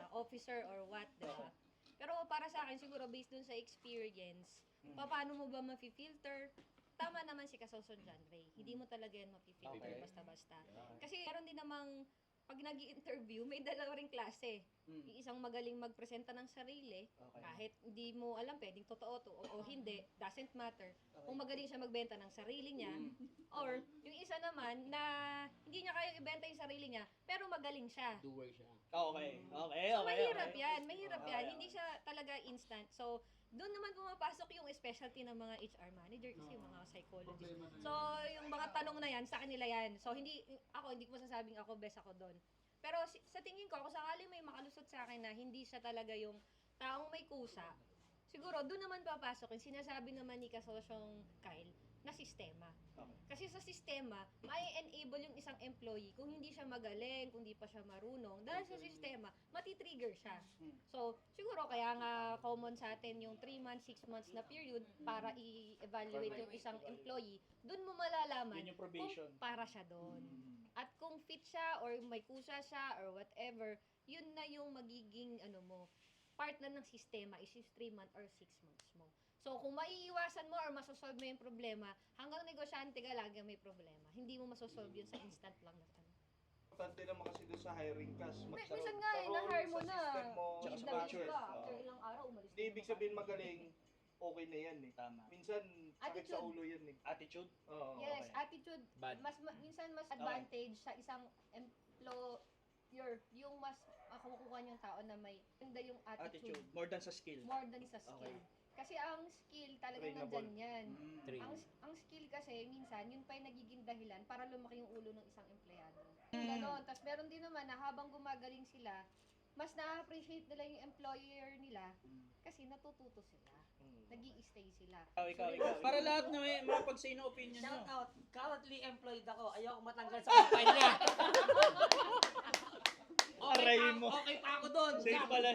[SPEAKER 9] officer or what, di ba? Pero para sa akin siguro based dun sa experience, paano mo ba mafi-filter tama naman si Kasoson John Ray. Hindi mo talaga yan mapipigil
[SPEAKER 6] Okay.
[SPEAKER 9] basta-basta. Kasi meron din namang, pag nag interview may dalawa ring klase. Yung isang magaling magpresenta ng sarili, kahit hindi mo alam, pwedeng totoo to o hindi, doesn't matter. Kung magaling siya magbenta ng sarili niya, or yung isa naman na hindi niya kayang ibenta yung sarili niya, pero magaling siya.
[SPEAKER 3] Doer siya.
[SPEAKER 5] Okay.
[SPEAKER 9] So, mahirap yan. Hindi siya talaga instant. So, doon naman pumapasok yung specialty ng mga HR manager kasi yung mga psychologist. So, yung mga tanong na yan, sa kanila yan. So, hindi ko masasabing ako best ako doon. Pero sa tingin ko, kung sakaling may makalusot sa akin na hindi siya talaga yung taong may kusa, siguro doon naman papasok yung sinasabi naman ni Kasosyong Kyle na sistema. Kasi sa sistema, mai-enable yung isang employee kung hindi siya magaling, kung hindi pa siya marunong. Dahil sa sistema, matitrigger siya. So, siguro kaya nga common sa atin yung 3 months, 6 months na period para i-evaluate yung isang employee. Doon mo malalaman
[SPEAKER 5] Yun yung probation.
[SPEAKER 9] kung para siya doon. At kung fit siya or may kusa siya or whatever, yun na yung magiging partner ng sistema is yung 3 months or 6 months mo. So, kung maiiwasan mo or masosolve mo yung problema, hanggang negosyante ka lagi may problema. Hindi mo masosolve yun sa instant lang na
[SPEAKER 8] Importante naman kasi doon sa hiring cash.
[SPEAKER 9] Minsan nga, na-hire mo na.
[SPEAKER 8] System mo,
[SPEAKER 5] Tsaka
[SPEAKER 9] Leave
[SPEAKER 5] sa
[SPEAKER 9] na
[SPEAKER 5] culture.
[SPEAKER 9] leave ka. After ilang araw, umalis
[SPEAKER 8] Hindi ibig sabihin magaling, okay na yan eh.
[SPEAKER 5] Tama.
[SPEAKER 8] Minsan, sakit sa
[SPEAKER 9] Attitude.
[SPEAKER 8] ulo yan eh.
[SPEAKER 5] Attitude?
[SPEAKER 8] Oo.
[SPEAKER 9] Yes, attitude.
[SPEAKER 3] Bad.
[SPEAKER 9] Minsan mas advantage sa isang employer yung mas kumukuha niyang tao na may ganda yung attitude.
[SPEAKER 5] Attitude. More than sa skill.
[SPEAKER 9] More than sa skill.
[SPEAKER 5] Okay.
[SPEAKER 9] Kasi ang skill talagang
[SPEAKER 8] Trainable.
[SPEAKER 9] nandyan yan.
[SPEAKER 3] Train.
[SPEAKER 9] Ang skill kasi, minsan, yun pa yung nagiging dahilan para lumaki yung ulo ng isang empleyado. Yung ganon. Tapos meron din naman na habang gumagaling sila, mas na-appreciate nila yung employer nila kasi natututo sila. Nag-i-stay sila.
[SPEAKER 5] Ikaw. Para lahat na may mapag-say na opinion nyo.
[SPEAKER 6] Shout out, currently employed ako. Ayoko matanggal sa kumpanya.
[SPEAKER 5] Aray mo.
[SPEAKER 6] Okay pa ako doon.
[SPEAKER 5] Safe pala.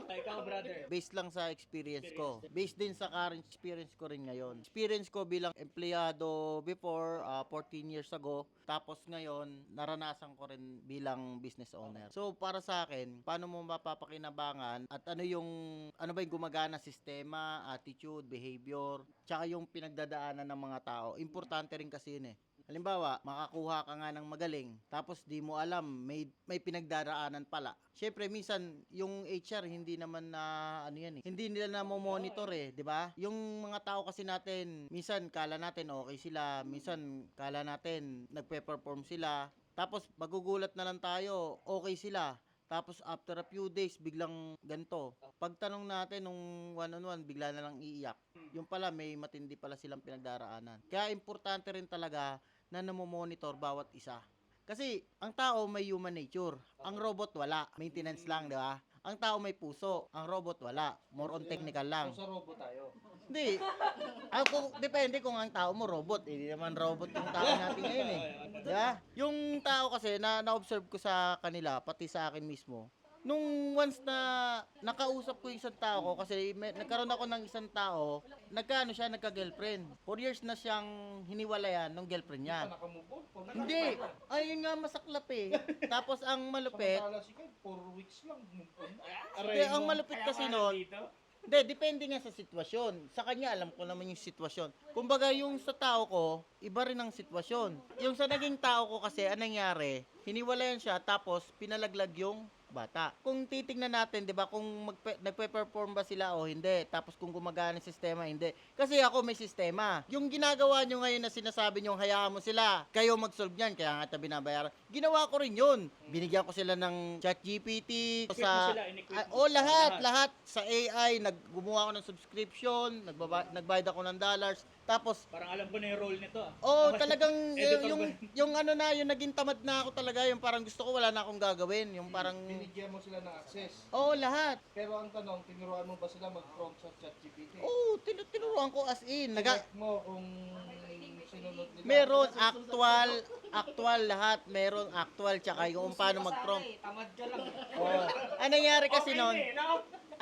[SPEAKER 5] Ikaw, brother.
[SPEAKER 1] Based lang sa experience ko. Based din sa current experience ko rin ngayon. Experience ko bilang empleyado before, 14 years ago. Tapos ngayon, naranasan ko rin bilang business owner. So, para sa akin, paano mo mapapakinabangan at ano ba yung gumagana sistema, attitude, behavior, tsaka yung pinagdadaanan ng mga tao. Importante rin kasi yun eh. Halimbawa, makakuha ka nga ng magaling, tapos di mo alam, may pinagdaraanan pala. Syempre, minsan, yung HR, hindi naman na, hindi nila na monitor eh, di ba? Yung mga tao kasi natin, minsan, kala natin okay sila, minsan, kala natin, nagpe-perform sila, tapos, magugulat na lang tayo, okay sila. Tapos after a few days, biglang ganito. Pagtanong natin nung one-on-one, bigla na lang iiyak. Yung pala, may matindi pala silang pinagdaraanan. Kaya importante rin talaga na namomonitor bawat isa. Kasi ang tao may human nature. Ang robot wala. Maintenance lang, di ba? Ang tao may puso. Ang robot wala. More on technical lang.
[SPEAKER 8] Sa robot tayo.
[SPEAKER 1] Hindi. Depende kung ang tao mo robot. Hindi naman robot yung tao natin ngayon eh. Diba? Yung tao kasi na-observe ko sa kanila, pati sa akin mismo. Nung once na nakausap ko yung isang tao ko, kasi nagkaroon ako ng isang tao, nagka-girlfriend. 4 years na siyang hiniwalayan ng girlfriend niya. Hindi. Ayun nga masaklap eh. Tapos ang malupit,
[SPEAKER 8] Samantala si Kyle, 4 weeks lang.
[SPEAKER 1] hindi, ang malupit kasi noon, hindi, depende nga sa sitwasyon. Sa kanya, alam ko naman yung sitwasyon. Kumbaga, yung sa tao ko, iba rin ang sitwasyon. Yung sa naging tao ko kasi, anong nangyari? Hiniwalayan siya, tapos pinalaglag yung bata. Kung titingnan natin, 'di ba, kung nagpe-perform ba sila o hindi, tapos kung gumagana yung sistema, hindi. Kasi ako may sistema. Yung ginagawa nyo ngayon na sinasabi nyo, hayaan mo sila, kayo mag-solve niyan, kaya nga tayo binabayaran. Ginawa ko rin 'yun. Binigyan ko sila ng ChatGPT sa lahat sa AI, gumawa ako ng subscription, nagbayad ako ng dollars. Tapos
[SPEAKER 5] Parang alam ko na yung role nito.
[SPEAKER 1] talagang
[SPEAKER 5] Editor
[SPEAKER 1] yung naging tamad na ako talaga, yung parang gusto ko wala na akong gagawin, yung parang
[SPEAKER 8] Binigyan mo sila ng access.
[SPEAKER 1] lahat.
[SPEAKER 8] Pero ang tanong, tinuruan mo ba sila mag-prompt sa ChatGPT?
[SPEAKER 1] Tinuruan ko as in.
[SPEAKER 8] Check mo kung sinunod nila.
[SPEAKER 1] Meron actual lahat, meron actual tsaka yung paano mag-prompt.
[SPEAKER 6] Tamad ka lang.
[SPEAKER 1] Ang nangyari kasi noon,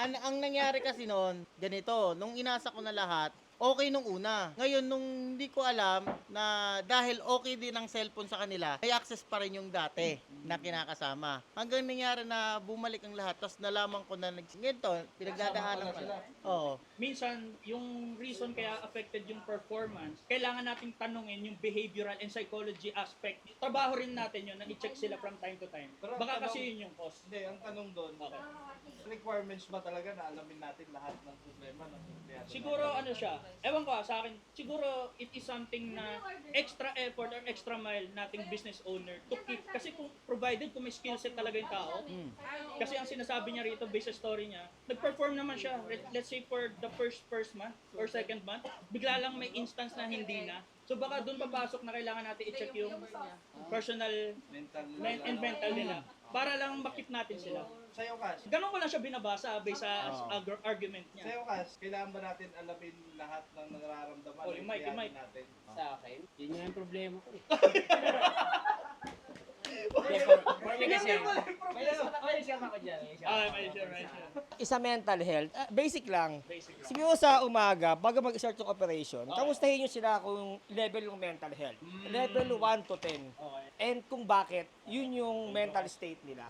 [SPEAKER 1] ang nangyari kasi noon, ganito, nung inasa ko na lahat, okay nung una. Ngayon, nung hindi ko alam na dahil okay din ang cellphone sa kanila, may access pa rin yung dati na kinakasama. Hanggang nangyari na bumalik ang lahat, tapos nalaman ko na ganito, pinagdadaanan ko. Oo.
[SPEAKER 5] Minsan, yung reason kaya affected yung performance, kailangan nating tanungin yung behavioral and psychology aspect. Trabaho rin natin yun na i-check sila from time to time.
[SPEAKER 8] Pero ang
[SPEAKER 5] Baka
[SPEAKER 8] tanong-
[SPEAKER 5] kasi yun yung cause.
[SPEAKER 8] Hindi, ang tanong doon, requirements ba talaga na alamin natin lahat ng problema ng empleyado?
[SPEAKER 5] Siguro ano siya, ewan ko sa akin, siguro it is something na extra effort or extra mile nating business owner to keep. Kasi kung provided kung may skill set talaga yung tao, kasi ang sinasabi niya rito, based sa story niya, nag-perform naman siya, let's say for the first month or second month, bigla lang may instance na hindi na. So baka doon papasok na kailangan natin i-check yung personal and mental nila para lang makip natin sila.
[SPEAKER 8] Sa'yo, Kas.
[SPEAKER 5] Ganun ko lang siya binabasa based sa argument niya.
[SPEAKER 8] Sa'yo, Kas, kailangan ba natin alamin lahat ng nararamdaman
[SPEAKER 5] Oh,
[SPEAKER 8] ng
[SPEAKER 5] yung mic, yung mic.
[SPEAKER 8] empleyado natin?
[SPEAKER 3] Sa akin, yun nga yung problema ko eh. For me kasi, may siyama ko dyan.
[SPEAKER 5] May sure.
[SPEAKER 6] Isa mental health, basic lang.
[SPEAKER 5] Basic lang.
[SPEAKER 6] Siguro sa umaga, bago mag-start yung operation, kamustahin nyo sila kung level ng mental health. Level 1 to 10.
[SPEAKER 5] Okay.
[SPEAKER 6] And kung bakit, yun yung mental state nila.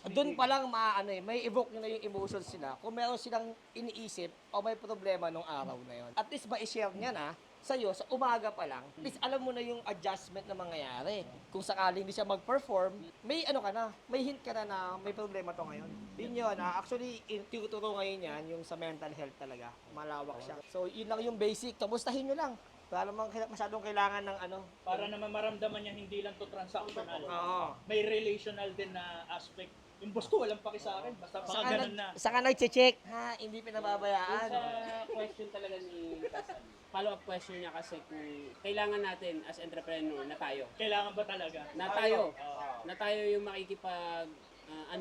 [SPEAKER 6] Doon pa lang may evoke nyo na yung emotions sila. Kung meron silang iniisip o may problema nung araw na yon. At least ma-share niya na sa'yo sa umaga pa lang. At least alam mo na yung adjustment na mangyayari. Kung sakaling hindi siya mag-perform, may may hint ka na may problema to ngayon. Yun yun. Actually, tinuturo ngayon yan yung sa mental health talaga. Malawak siya. So, yun lang yung basic. Kamustahin nyo lang. Wala namang masyadong kailangan ng
[SPEAKER 5] Para naman maramdaman niya hindi lang to transactional.
[SPEAKER 6] Oo.
[SPEAKER 5] May relational din na aspect. Yung boss ko walang paki sa akin, basta baka ganun na.
[SPEAKER 6] Saka nag-check, ha? Hindi pinababayaan.
[SPEAKER 3] sa question talaga ni Kasan, follow-up question niya kasi kung kailangan natin as entrepreneur na tayo.
[SPEAKER 5] Kailangan ba talaga?
[SPEAKER 3] Na tayo yung makikipag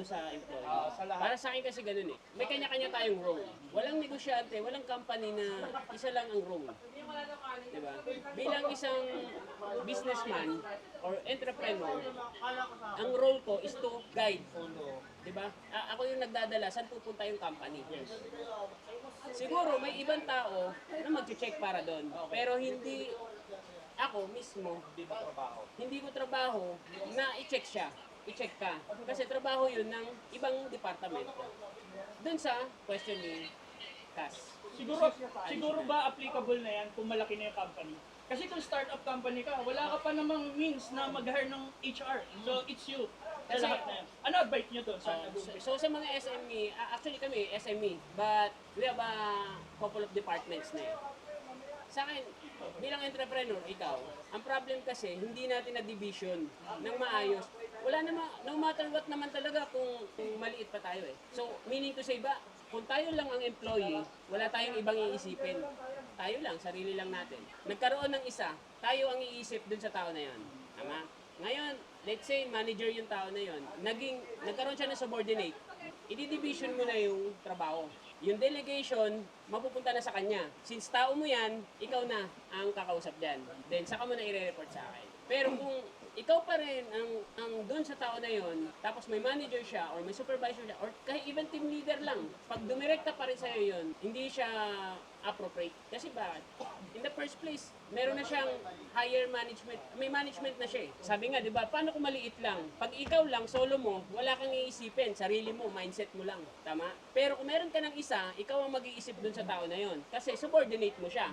[SPEAKER 3] sa employee.
[SPEAKER 8] Sa lahat.
[SPEAKER 3] Para sa akin kasi ganun eh. May kanya-kanya tayong role. Walang negosyante, walang company na isa lang ang role. Diba? Bilang isang businessman or entrepreneur, ang role ko is to guide. Diba? Ako yung nagdadala saan pupunta yung company. Siguro may ibang tao na mag-check para doon. Pero hindi ako mismo, hindi ko trabaho na i-check siya. I-check ka. Kasi trabaho yun ng ibang departamento. Doon sa question ni Cass.
[SPEAKER 5] Siguro ba applicable na yan kung malaki na yung company? Kasi kung startup company ka, wala ka pa namang means na mag-hire ng HR. So it's you.
[SPEAKER 3] Kasi-
[SPEAKER 5] Lahat na yan. Ano advice niyo doon sa
[SPEAKER 3] So sa mga SME, actually kami SME, but we have a couple of departments na yun. Sa akin, bilang entrepreneur, ikaw, ang problem kasi, hindi natin na division ng maayos. Wala naman, no matter what naman talaga kung maliit pa tayo eh. So, meaning to say ba, kung tayo lang ang employee, wala tayong ibang iisipin. Tayo lang, sarili lang natin. Nagkaroon ng isa, tayo ang iisip dun sa tao na yon. Tama? Ngayon, let's say manager yung tao na yon, nagkaroon siya ng subordinate. I-division mo na yung trabaho. Yung delegation, mapupunta na sa kanya. Since tao mo yan, ikaw na ang kakausap dyan. Then, saka mo na i-report sa akin. Pero kung ikaw pa rin ang doon sa tao na yon, tapos may manager siya, or may supervisor siya, or kahit even team leader lang, pag dumirekta pa rin sa'yo yun, hindi siya appropriate. Kasi bakit? In the first place, meron na siyang higher management, may management na siya eh. Sabi nga, di ba, paano kung maliit lang? Pag ikaw lang, solo mo, wala kang iisipin, sarili mo, mindset mo lang. Tama? Pero kung meron ka ng isa, ikaw ang mag-iisip dun sa tao na yon. Kasi subordinate mo siya.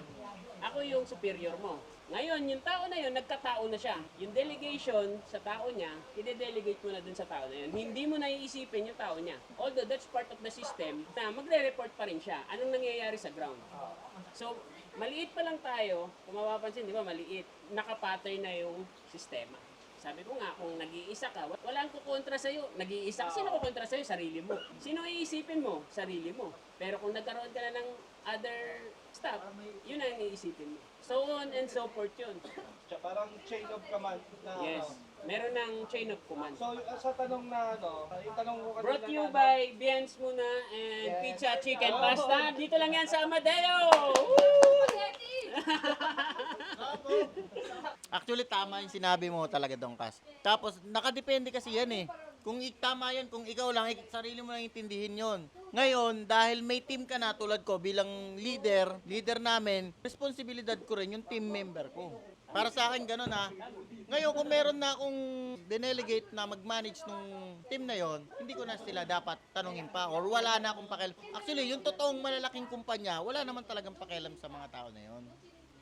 [SPEAKER 3] Ako yung superior mo. Ngayon, yung tao na yun, nagkatao na siya. Yung delegation sa tao niya, i-delegate mo na dun sa tao na yun. Hindi mo na iisipin yung tao niya. Although that's part of the system na magre-report pa rin siya. Anong nangyayari sa ground? So, maliit pa lang tayo, kung mapapansin, di ba, maliit, nakapattern na yung sistema. Sabi ko nga, kung nag-iisa ka, walang kukontra sa'yo. Nag-iisa ka, sino kukontra sa'yo? Sarili mo. Sino iisipin mo? Sarili mo. Pero kung nagkaroon ka na ng other stuff, yun ang iisipin mo. So on and so forth yun.
[SPEAKER 8] Parang chain of command na
[SPEAKER 3] Yes. Meron ng chain of command.
[SPEAKER 8] So, sa tanong na yung tanong ko kanina
[SPEAKER 3] Brought to you
[SPEAKER 8] na,
[SPEAKER 3] by Biens muna and Pizza Chicken Pasta. Dito lang yan sa Amadeo!
[SPEAKER 1] Actually, tama yung sinabi mo talaga, Dong Kas. Tapos, nakadepende kasi yan eh. Kung tama yan, kung ikaw lang, sarili mo lang intindihin yon. Ngayon, dahil may team ka na tulad ko bilang leader namin, responsibilidad ko rin yung team member ko. Para sa akin, ganun ha. Ngayon, kung meron na akong dinelegate na mag-manage nung team na yon, hindi ko na sila dapat tanungin pa or wala na akong pakialam. Actually, yung totoong malalaking kumpanya, wala naman talagang pakialam sa mga tao na yon.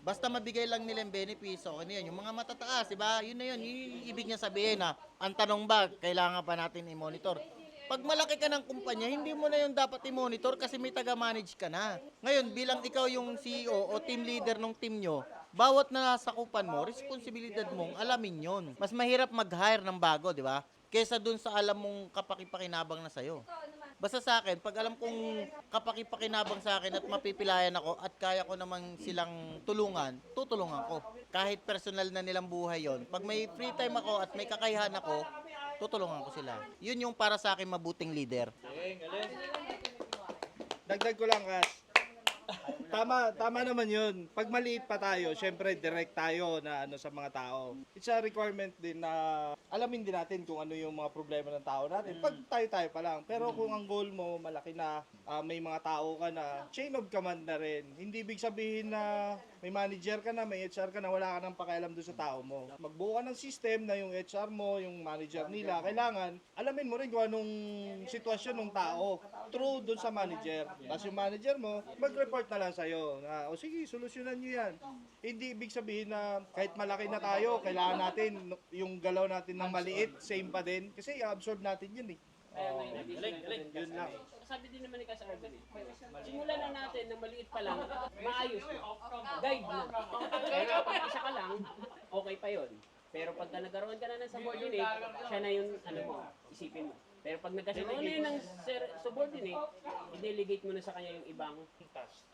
[SPEAKER 1] Basta mabigay lang nila yung benefits, okay na yun. Yung mga matataas, diba? Yun na yun. Yun yung ibig niya sabihin na, ang tanong ba, kailangan pa natin i-monitor. Pag malaki ka ng kumpanya, hindi mo na yung dapat i-monitor kasi may taga-manage ka na. Ngayon, bilang ikaw yung CEO o team leader ng team nyo, bawat na nasakupan mo, responsibilidad mong alamin yon. Mas mahirap mag-hire ng bago, di ba? Kesa dun sa alam mong kapakipakinabang na sa'yo. Basta sa akin, pag alam kong kapakipakinabang sa akin at mapipilayan ako at kaya ko namang silang tulungan, tutulungan ko. Kahit personal na nilang buhay yon. Pag may free time ako at may kakayahan ako, tutulungan ko sila. Yun yung para sa akin mabuting leader.
[SPEAKER 8] Dagdag ko lang, Kas. Tama naman yun. Pag maliit pa tayo, syempre direct tayo na sa mga tao. It's a requirement din na alamin din natin kung ano yung mga problema ng tao natin. Pag tayo pa lang. Pero kung ang goal mo malaki na, may mga tao ka na, chain of command na rin. Hindi ibig sabihin na may manager ka na, may HR ka na, wala ka nang pakialam doon sa tao mo. Magbuo ka ng system na yung HR mo, yung manager nila, kailangan alamin mo rin kung anong sitwasyon ng tao through doon sa manager. Tapos yung manager mo, mag-report na lang sa'yo na, o sige, solusyonan nyo yan. Hindi ibig sabihin na kahit malaki na tayo, kailangan natin yung galaw natin ng maliit, same pa din. Kasi i-absorb natin yun eh.
[SPEAKER 3] Kaya ngayon,
[SPEAKER 8] Yun lang.
[SPEAKER 3] sabi din naman ni Kas Arvin, simulan lang natin na maliit pa lang, maayos na. Guide na. Pero pag isa ka lang, okay pa yun. Pero pagka nagkaroon ka na ng subordinate, siya na yung isipin mo. Pero pag nagkaroon na yun ng subordinate, i-delegate mo na sa kanya yung ibang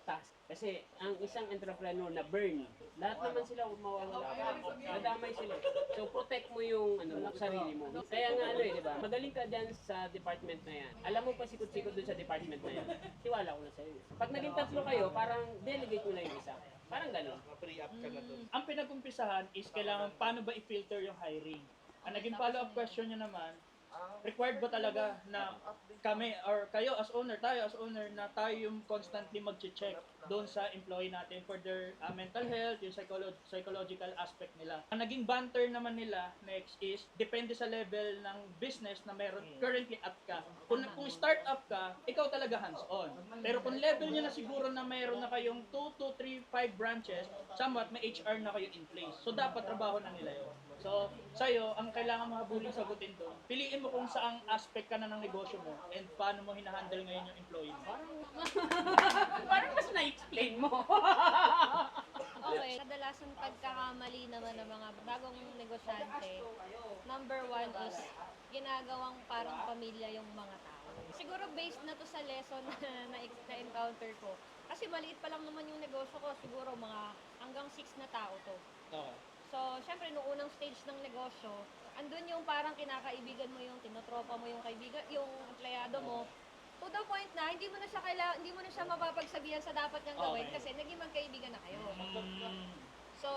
[SPEAKER 3] task. Kasi ang isang entrepreneur na burn, lahat naman sila mawawala. Nadamay sila. So protect mo yung sarili mo. Kaya nga di ba? Magaling ka dyan sa department na yan. Alam mo pa sikot-sikot dun sa department na yan. Tiwala ko na sa'yo. Pag naging tatlo kayo, parang delegate mo na yung isa. Parang gano'n.
[SPEAKER 8] Free up ka na doon.
[SPEAKER 5] Ang pinag-umpisahan is kailangan paano ba i-filter yung hiring. Ang naging follow-up question nyo naman, required ba talaga na kami or kayo as owner, tayo as owner na tayo yung constantly mag-check doon sa employee natin for their mental health, yung psychological aspect nila. Ang naging banter naman nila next is depende sa level ng business na meron currently at ka. Kung start-up ka, ikaw talaga hands-on. Pero kung level nyo na siguro na meron na kayong 2, 2, 3, 5 branches, somewhat may HR na kayo in place. So dapat trabaho na nila yun. So, sa'yo, ang kailangan mo habulin sagutin doon, piliin mo kung saang aspect ka na ng negosyo mo and paano mo hinahandle ngayon yung employee mo.
[SPEAKER 3] Parang mas na-explain mo.
[SPEAKER 9] Okay, kadalasan pagkakamali naman ng mga bagong negosyante, number 1 is ginagawang parang pamilya yung mga tao. Siguro based na to sa lesson na-encounter ko. Kasi maliit pa lang naman yung negosyo ko, siguro mga hanggang 6 na tao to.
[SPEAKER 5] Okay.
[SPEAKER 9] So, syempre, nung unang stage ng negosyo, andun yung parang kinakaibigan mo yung tinotropa mo yung kaibigan, yung empleyado mo, to the point na hindi mo na siya mapapagsabihan sa dapat niyang gawin kasi naging magkaibigan na kayo. So,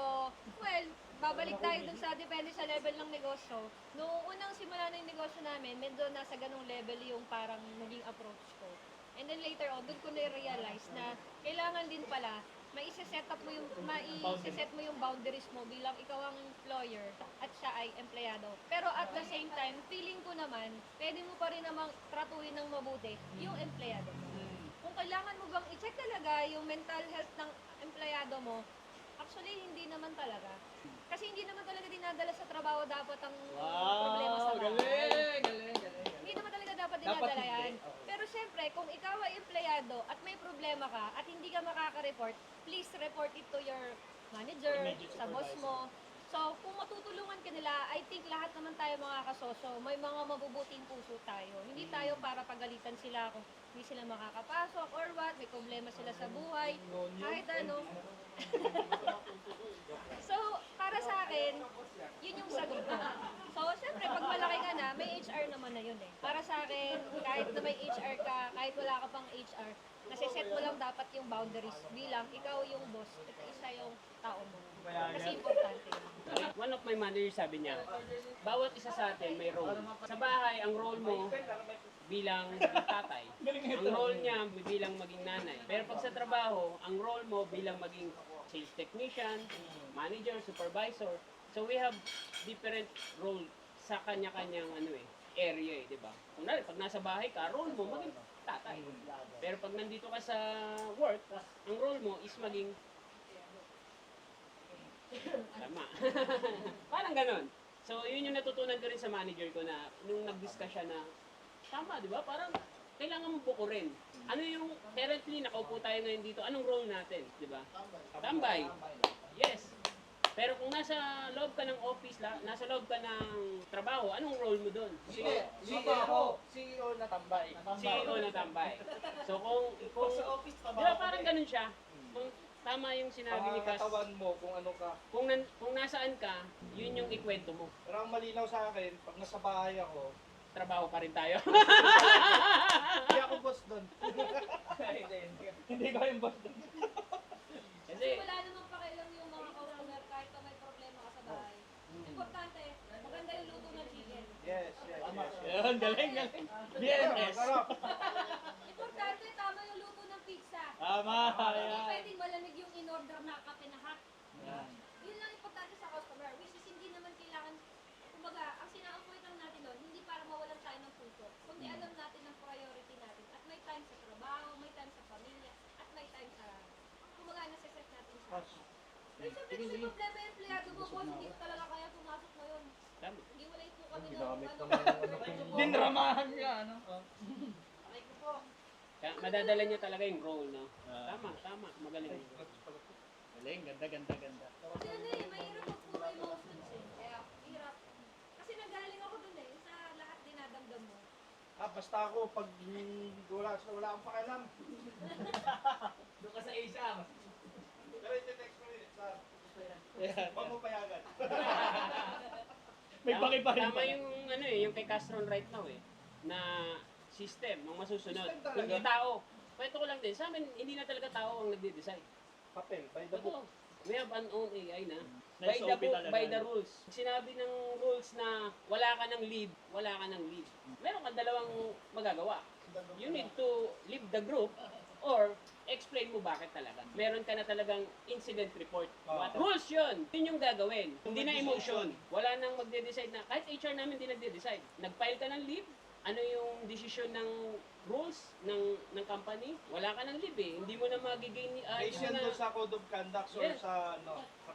[SPEAKER 9] well, babalik tayo dun sa depende sa level ng negosyo. Noong unang simula na yung negosyo namin, medyo nasa ganung level yung parang naging approach ko. And then later on, doon ko na-realize na kailangan din pala mai-set mo yung boundaries mo bilang ikaw ang employer at siya ay empleyado. Pero at the same time, feeling ko naman, pwede mo pa rin namang tratuhin ng mabuti yung empleyado mo. Kung kailangan mo bang i-check talaga yung mental health ng empleyado mo, actually hindi naman talaga. Kasi hindi naman talaga dinadala sa trabaho dapat ang problema sa bahay.
[SPEAKER 5] Galing.
[SPEAKER 9] Hindi naman talaga dapat dinadala yan. Pero syempre, kung ikaw ay empleyado at may problema ka at hindi ka makaka-report, please report it to your manager, sa boss mo. So, kung matutulungan ka nila, I think lahat naman tayo mga kasosyo, may mga mabubuting puso tayo. Hindi tayo para pagalitan sila kung hindi sila makakapasok or what, may problema sila sa buhay, kahit ano. So, para sa akin, yun yung sagot ko. So, syempre, pag malaki ka na, may HR naman na yun eh. Para sa akin, kahit kahit na may HR ka, kahit wala ka pang HR, nasiset mo lang dapat yung boundaries bilang ikaw yung boss at isa yung tao mo. Kasi importante yun.
[SPEAKER 3] One of my managers sabi niya, bawat isa sa atin may role. Sa bahay, ang role mo bilang maging tatay. Ang role niya bilang maging nanay. Pero pag sa trabaho, ang role mo bilang maging sales technician, manager, supervisor. So we have different role sa kanya-kanyang area, di ba? Kunwari, pag nasa bahay ka, role mo maging tatay. Pero pag nandito ka sa work, ang role mo is maging tama. Parang ganon. So, yun yung natutunan ko rin sa manager ko na nung nag-discuss siya na tama, di ba? Parang kailangan mo bukurin. Ano yung currently nakaupo tayo ngayon dito, anong role natin, di ba? Tambay. Yes. Pero kung nasa loob ka ng office, nasa loob ka ng trabaho, anong role mo doon?
[SPEAKER 4] CEO na tambay.
[SPEAKER 3] CEO na tambay. So kung sa office trabaho, di ba parang ganun siya? Kung tama yung sinabi ni Cass,
[SPEAKER 8] Pangangatawan mo kung ano ka.
[SPEAKER 3] kung nasaan ka, yun yung ikwento mo.
[SPEAKER 8] Pero ang malinaw sa akin, pag nasa bahay ako,
[SPEAKER 3] Trabaho pa rin tayo.
[SPEAKER 8] hindi ako boss doon. Hindi ko yung boss doon.
[SPEAKER 3] Kasi
[SPEAKER 9] Wala namang pakialam yung mga customer kahit pa may problema ka sa bahay. Importante, maganda yung luto ng chicken.
[SPEAKER 8] Yes.
[SPEAKER 5] Yun, galing. BNS.
[SPEAKER 8] Sarap.
[SPEAKER 9] Importante, tama yung luto ng pizza.
[SPEAKER 5] Tama.
[SPEAKER 9] Hindi
[SPEAKER 5] Yan.
[SPEAKER 9] pwedeng malamig yung in-order na kape na hot.
[SPEAKER 5] Yan.
[SPEAKER 9] Yun lang importante sa customer, which is hindi naman kailangan, kumbaga, ang sina-avoid lang natin doon, hindi para mawalan tayo ng puso, kundi alam natin ang priority natin. At may time sa trabaho, may time sa pamilya, at may time sa, kumbaga, nasa-set natin siya. Pero syempre kasi problema yung empleyado mo, boss, hindi ko talaga kaya pumasok ngayon.
[SPEAKER 3] tama.
[SPEAKER 9] Hindi wala po kami ng
[SPEAKER 5] Dinramahan niya, ano?
[SPEAKER 3] Kaya madadala niya talaga yung role, no? Tama. Magaling.
[SPEAKER 5] Galing, ganda.
[SPEAKER 9] Kasi mahirap magpuro emotions eh. Kaya, hirap. Kasi nagaling ako dun eh, sa lahat dinadamdam mo.
[SPEAKER 8] Basta ako, pag wala akong pakialam.
[SPEAKER 5] Doon ka sa HR.
[SPEAKER 8] Pero iti-text mo yun, sir. Huwag mo payagan.
[SPEAKER 5] May baki pa rin.
[SPEAKER 3] Tama yung yung kay Castron right now na system ng masusunod.
[SPEAKER 8] System talaga.
[SPEAKER 3] Hindi tao. Kwento ko lang din, sa amin hindi na talaga tao ang nagde-decide.
[SPEAKER 8] Papel, by the book.
[SPEAKER 3] Totoo. We have an own AI na.
[SPEAKER 5] Na
[SPEAKER 3] By the
[SPEAKER 5] SOP
[SPEAKER 3] book,
[SPEAKER 5] talaga.
[SPEAKER 3] by the rules. Sinabi ng rules na wala ka ng leave, wala ka ng leave. Meron kang dalawang magagawa. You need to leave the group or explain mo bakit talaga. Meron ka na talagang incident report. What rules yun? Yun yung gagawin. Hindi na emotion. Wala nang magde-decide na, kahit HR namin hindi nagde-decide. Nag-file ka ng leave, ano yung decision ng rules ng company? Wala ka ng leave eh. Hindi mo na magiging
[SPEAKER 8] Based yan doon sa code of conduct or
[SPEAKER 3] Yes.
[SPEAKER 8] sa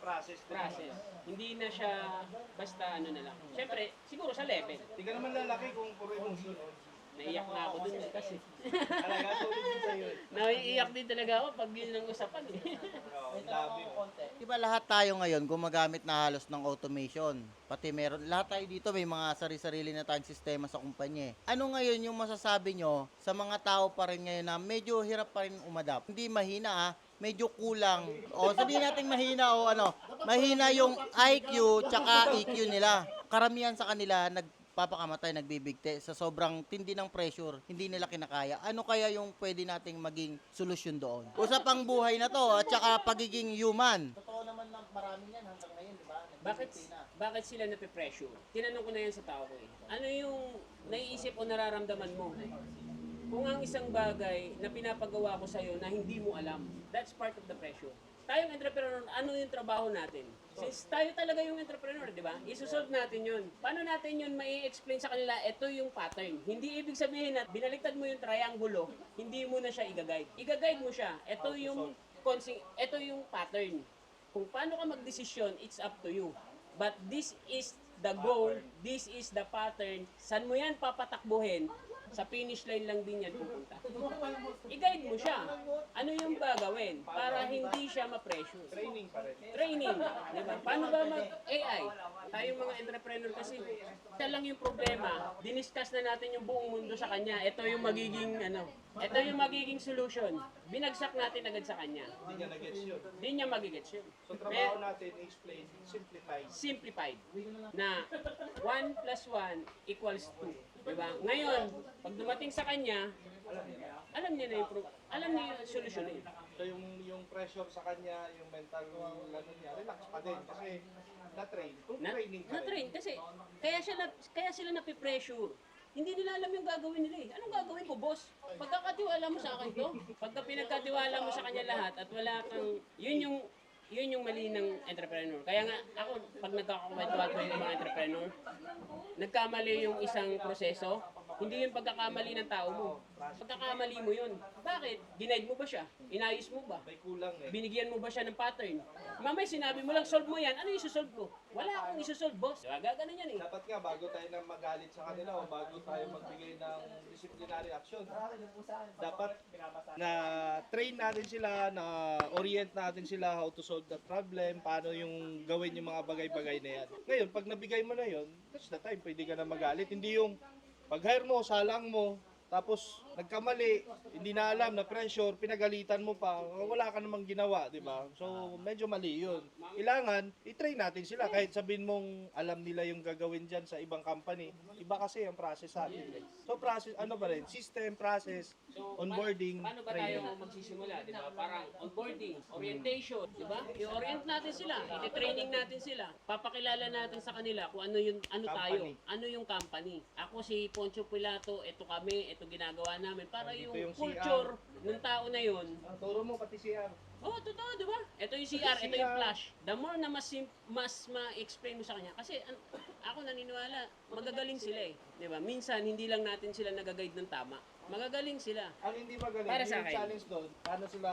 [SPEAKER 8] process.
[SPEAKER 3] process. Hindi na siya basta ano na lang. Siyempre, siguro sa level.
[SPEAKER 8] Hindi ka naman lalaki kung puro emotion.
[SPEAKER 3] Naiyak na ako dun kasi.
[SPEAKER 8] Talaga, solid din sa'yo.
[SPEAKER 3] Naiiyak din talaga ako pag yun ang usapan eh.
[SPEAKER 8] Love you.
[SPEAKER 1] Di ba lahat tayo ngayon gumagamit na halos ng automation? Pati lahat tayo dito may mga sarili-sarili na tayong sistema sa kumpanya. Ano ngayon yung masasabi nyo sa mga tao pa rin ngayon na medyo hirap pa rin umadapt? Hindi mahina medyo kulang. O sabihin natin mahina mahina yung IQ tsaka EQ nila. Karamihan sa kanila nagpapakamatay, nagbibigti sa sobrang tindi ng pressure, hindi nila kinakaya. Ano kaya yung pwede nating maging solusyon doon? Usapang buhay na to at saka pagiging human. Totoo naman na marami yan hanggang ngayon, di ba?
[SPEAKER 3] Bakit sila nape-pressure? Tinanong ko na yan sa tao ko eh. Ano yung naiisip o nararamdaman mo? Kung ang isang bagay na pinapagawa ko sa'yo na hindi mo alam, that's part of the pressure. Tayong entrepreneur, ano yung trabaho natin? Since tayo talaga yung entrepreneur, di ba? Isusolve natin yun. Paano natin yun mai-explain sa kanila, ito yung pattern. Hindi ibig sabihin na binaliktad mo yung triangulo, hindi mo na siya i-guide. I-guide mo siya. Ito yung pattern. Kung paano ka magdesisyon, it's up to you. But this is the goal, this is the pattern. Saan mo yan papatakbuhin? Sa finish line lang din yan pupunta. I-guide mo siya. Ano yung gagawin para hindi siya ma-pressure?
[SPEAKER 8] Training pa rin.
[SPEAKER 3] Training. Diba? Paano ba mag-AI? Tayong mga entrepreneur kasi, isa lang yung problema, diniscuss na natin yung buong mundo sa kanya. Ito yung magiging solution. Binagsak natin agad sa kanya.
[SPEAKER 8] Hindi niya nag-gets yun.
[SPEAKER 3] Hindi niya magigets yun.
[SPEAKER 8] So, trabaho natin, explain, simplify.
[SPEAKER 3] Simplified na 1 plus 1 equals 2. Diba? Ngayon, pag dumating sa kanya, alam niya yung solusyon eh.
[SPEAKER 8] So, yung pressure sa kanya, yung mental, ano niya, relax pa din. Kasi, na-train. Kung training ka rin.
[SPEAKER 3] Na-train kasi kaya sila napipressure. Hindi nila alam yung gagawin nila eh. Anong gagawin ko, boss? Pagkakatiwala mo sa akin to, pagka pinagkatiwala mo sa kanya lahat at wala kang, yun yung mali ng entrepreneur. Kaya nga, ako, pag nagkakakwentuhan ko yung mga entrepreneur, nagkamali yung isang proseso, hindi yung pagkakamali ng tao mo. Pagkakamali mo yun. Bakit? Ginaid mo ba siya? Inayos mo ba?
[SPEAKER 8] May kulang eh.
[SPEAKER 3] Binigyan mo ba siya ng pattern? Mamay sinabi mo lang, solve mo yan. Ano yung isusolve ko? Wala akong isusolve, boss. Diba? Gaganon yan eh.
[SPEAKER 8] Dapat nga, bago tayo na magalit sa kanila o bago tayo magbigay ng disciplinary action, dapat na train natin sila, na orient natin sila how to solve the problem, paano yung gawin yung mga bagay-bagay na yan. Ngayon, pag nabigay mo na yun, that's the time, pwede ka na magalit. Hindi yung pag-hire mo, salang mo, tapos nagkamali, hindi na alam, na pressure, pinagalitan mo pa, wala ka namang ginawa, di ba? So, medyo mali yun. Kailangan, i-train natin sila, kahit sabihin mong alam nila yung gagawin dyan sa ibang company. Iba kasi ang process sa atin. So, process, ano ba rin? System, process, onboarding,
[SPEAKER 3] Paano ba tayo magsisimula, di ba? Parang onboarding, orientation, di ba? I-orient natin sila, i-training natin sila, papakilala natin sa kanila kung ano tayo, ano yung company. Ako si Poncho Pilato, ito kami, ito ginagawa namin para
[SPEAKER 8] Dito
[SPEAKER 3] yung
[SPEAKER 8] yung
[SPEAKER 3] culture ng tao na yun.
[SPEAKER 8] turo mo pati CR.
[SPEAKER 3] Oh, totoo, di ba? Ito yung CR, ito yung flash. The more na mas ma-explain mo sa kanya, kasi ako naniniwala, magagaling sila eh. Di ba? Minsan, hindi lang natin sila nagaguide ng tama. Magagaling sila.
[SPEAKER 8] Ang hindi magaling,
[SPEAKER 3] Para sa
[SPEAKER 8] yung
[SPEAKER 3] akin.
[SPEAKER 8] challenge doon, paano sila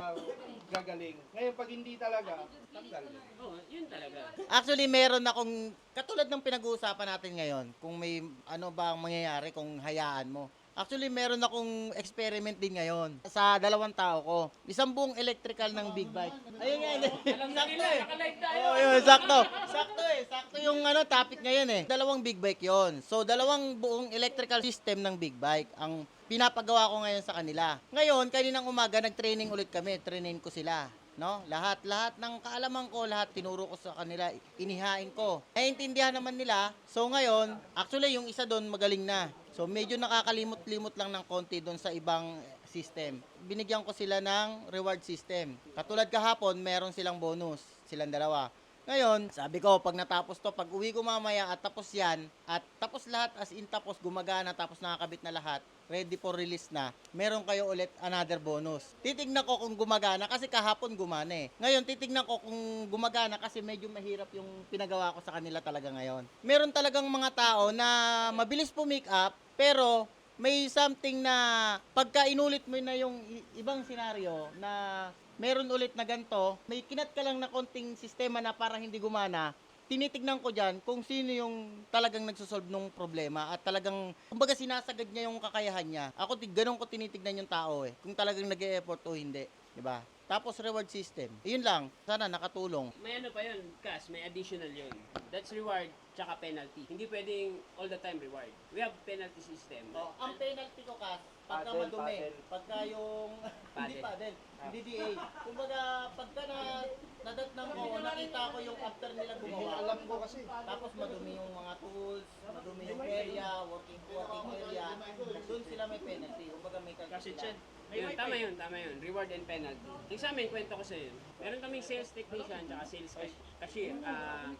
[SPEAKER 8] gagaling. Ngayon, pag hindi talaga, tanggal.
[SPEAKER 3] Oh, yun talaga.
[SPEAKER 1] Actually, meron akong, katulad ng pinag-uusapan natin ngayon, kung may ano ba ang mangyayari kung hayaan mo. Actually, meron akong experiment din ngayon sa 2 tao ko. Isang buong electrical ng big bike. Ayun nga, sakto eh.
[SPEAKER 3] Nakalive tayo.
[SPEAKER 1] Oh, yun, sakto. Sakto yung topic ngayon eh. 2 big bike yon. So, 2 buong electrical system ng big bike ang pinapagawa ko ngayon sa kanila. Ngayon, kaninang umaga, nag-training ulit kami. Trainin ko sila. No? Lahat ng kaalaman ko, lahat tinuro ko sa kanila, inihain ko. Naiintindihan naman nila. So ngayon, actually yung isa doon magaling na. So medyo nakakalimot-limot lang ng konti doon sa ibang system. Binigyan ko sila ng reward system. Katulad kahapon, meron silang bonus, silang 2. Ngayon, sabi ko, pag natapos to, pag uwi ko mamaya at tapos yan, at tapos lahat, as in tapos gumagana, tapos nakakabit na lahat, ready for release na, meron kayo ulit another bonus. Titignan ko kung gumagana kasi kahapon gumana eh. Ngayon, titignan ko kung gumagana kasi medyo mahirap yung pinagawa ko sa kanila talaga ngayon. Meron talagang mga tao na mabilis pumick up, pero may something na pagka inulit mo na yung ibang senaryo na meron ulit na ganito, may kinat ka lang na konting sistema na para hindi gumana, tinitignan ko dyan kung sino yung talagang nagsosolve ng problema at talagang, kumbaga sinasagad niya yung kakayahan niya. Ako, ganun ko tinitignan yung tao eh, kung talagang nag-e-effort o hindi, di ba? Tapos reward system. Yun lang, sana nakatulong.
[SPEAKER 3] May ano pa yun, Kas, may additional yun. That's reward tsaka penalty. Hindi pwedeng all the time reward. We have penalty system.
[SPEAKER 1] Oh, ang penalty ko kas, pagka
[SPEAKER 8] Paddle,
[SPEAKER 1] madumi,
[SPEAKER 8] paddle.
[SPEAKER 1] pagka yung, hindi
[SPEAKER 3] Paddle.
[SPEAKER 1] hindi DA. Kumbaga, pagka nadatnang ko, nakita ko yung after nila
[SPEAKER 8] Yung
[SPEAKER 1] gumawa.
[SPEAKER 8] alam ko kasi.
[SPEAKER 1] Tapos madumi yung mga tools, madumi yung area, working area. Doon sila may penalty. Kumbaga may
[SPEAKER 5] Kasi
[SPEAKER 1] kalkula.
[SPEAKER 5] Chen,
[SPEAKER 3] Yun, tama yun. Reward and penalty. Yung sa amin, kwento ko sa yun. Meron kaming sales technician tsaka sales cashier,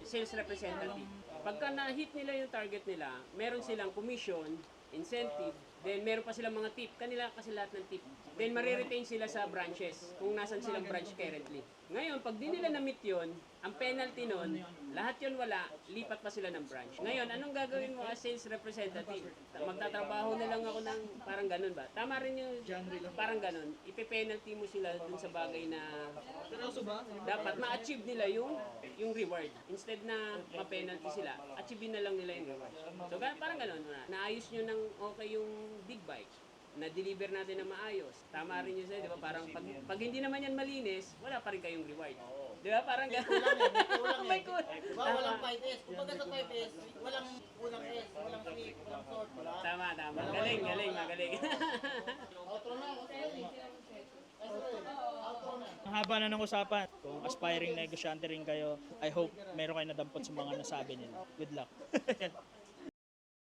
[SPEAKER 3] sales representative. Pagka na-hit nila yung target nila, meron silang commission, incentive, then meron pa silang mga tip. Kanila kasi lahat ng tip. Then mariretain sila sa branches kung nasan silang branch currently. Ngayon, pag di nila na-meet yun, ang penalty nun, lahat yun wala, lipat pa sila ng branch. Ngayon, anong gagawin mo as sales representative? Magtatrabaho na lang ako ng parang ganun ba? Tama rin yung parang ganun. Ipe-penalty mo sila dun sa bagay na dapat ma-achieve nila yung reward. Instead na ma-penalty sila, achieve na lang nila yung reward. So parang ganun. Naayos nyo ng okay yung big bike. na-deliver natin na maayos. Tama rin yun sa'yo, di ba? Parang pag hindi naman yan malinis, wala pa rin kayong reward. Di ba? Parang
[SPEAKER 1] May kulang eh, may kulang eh.
[SPEAKER 3] May kulang.
[SPEAKER 1] Diba walang 5S? Kumbaga sa 5S, walang unang S, walang sweep, walang sort, wala.
[SPEAKER 3] Tama. Galing, magaling.
[SPEAKER 1] Outro na,
[SPEAKER 5] Ang haba na ng usapan. Kung aspiring negosyante rin kayo, I hope meron kayo nadampot sa mga nasabi nila. Good luck.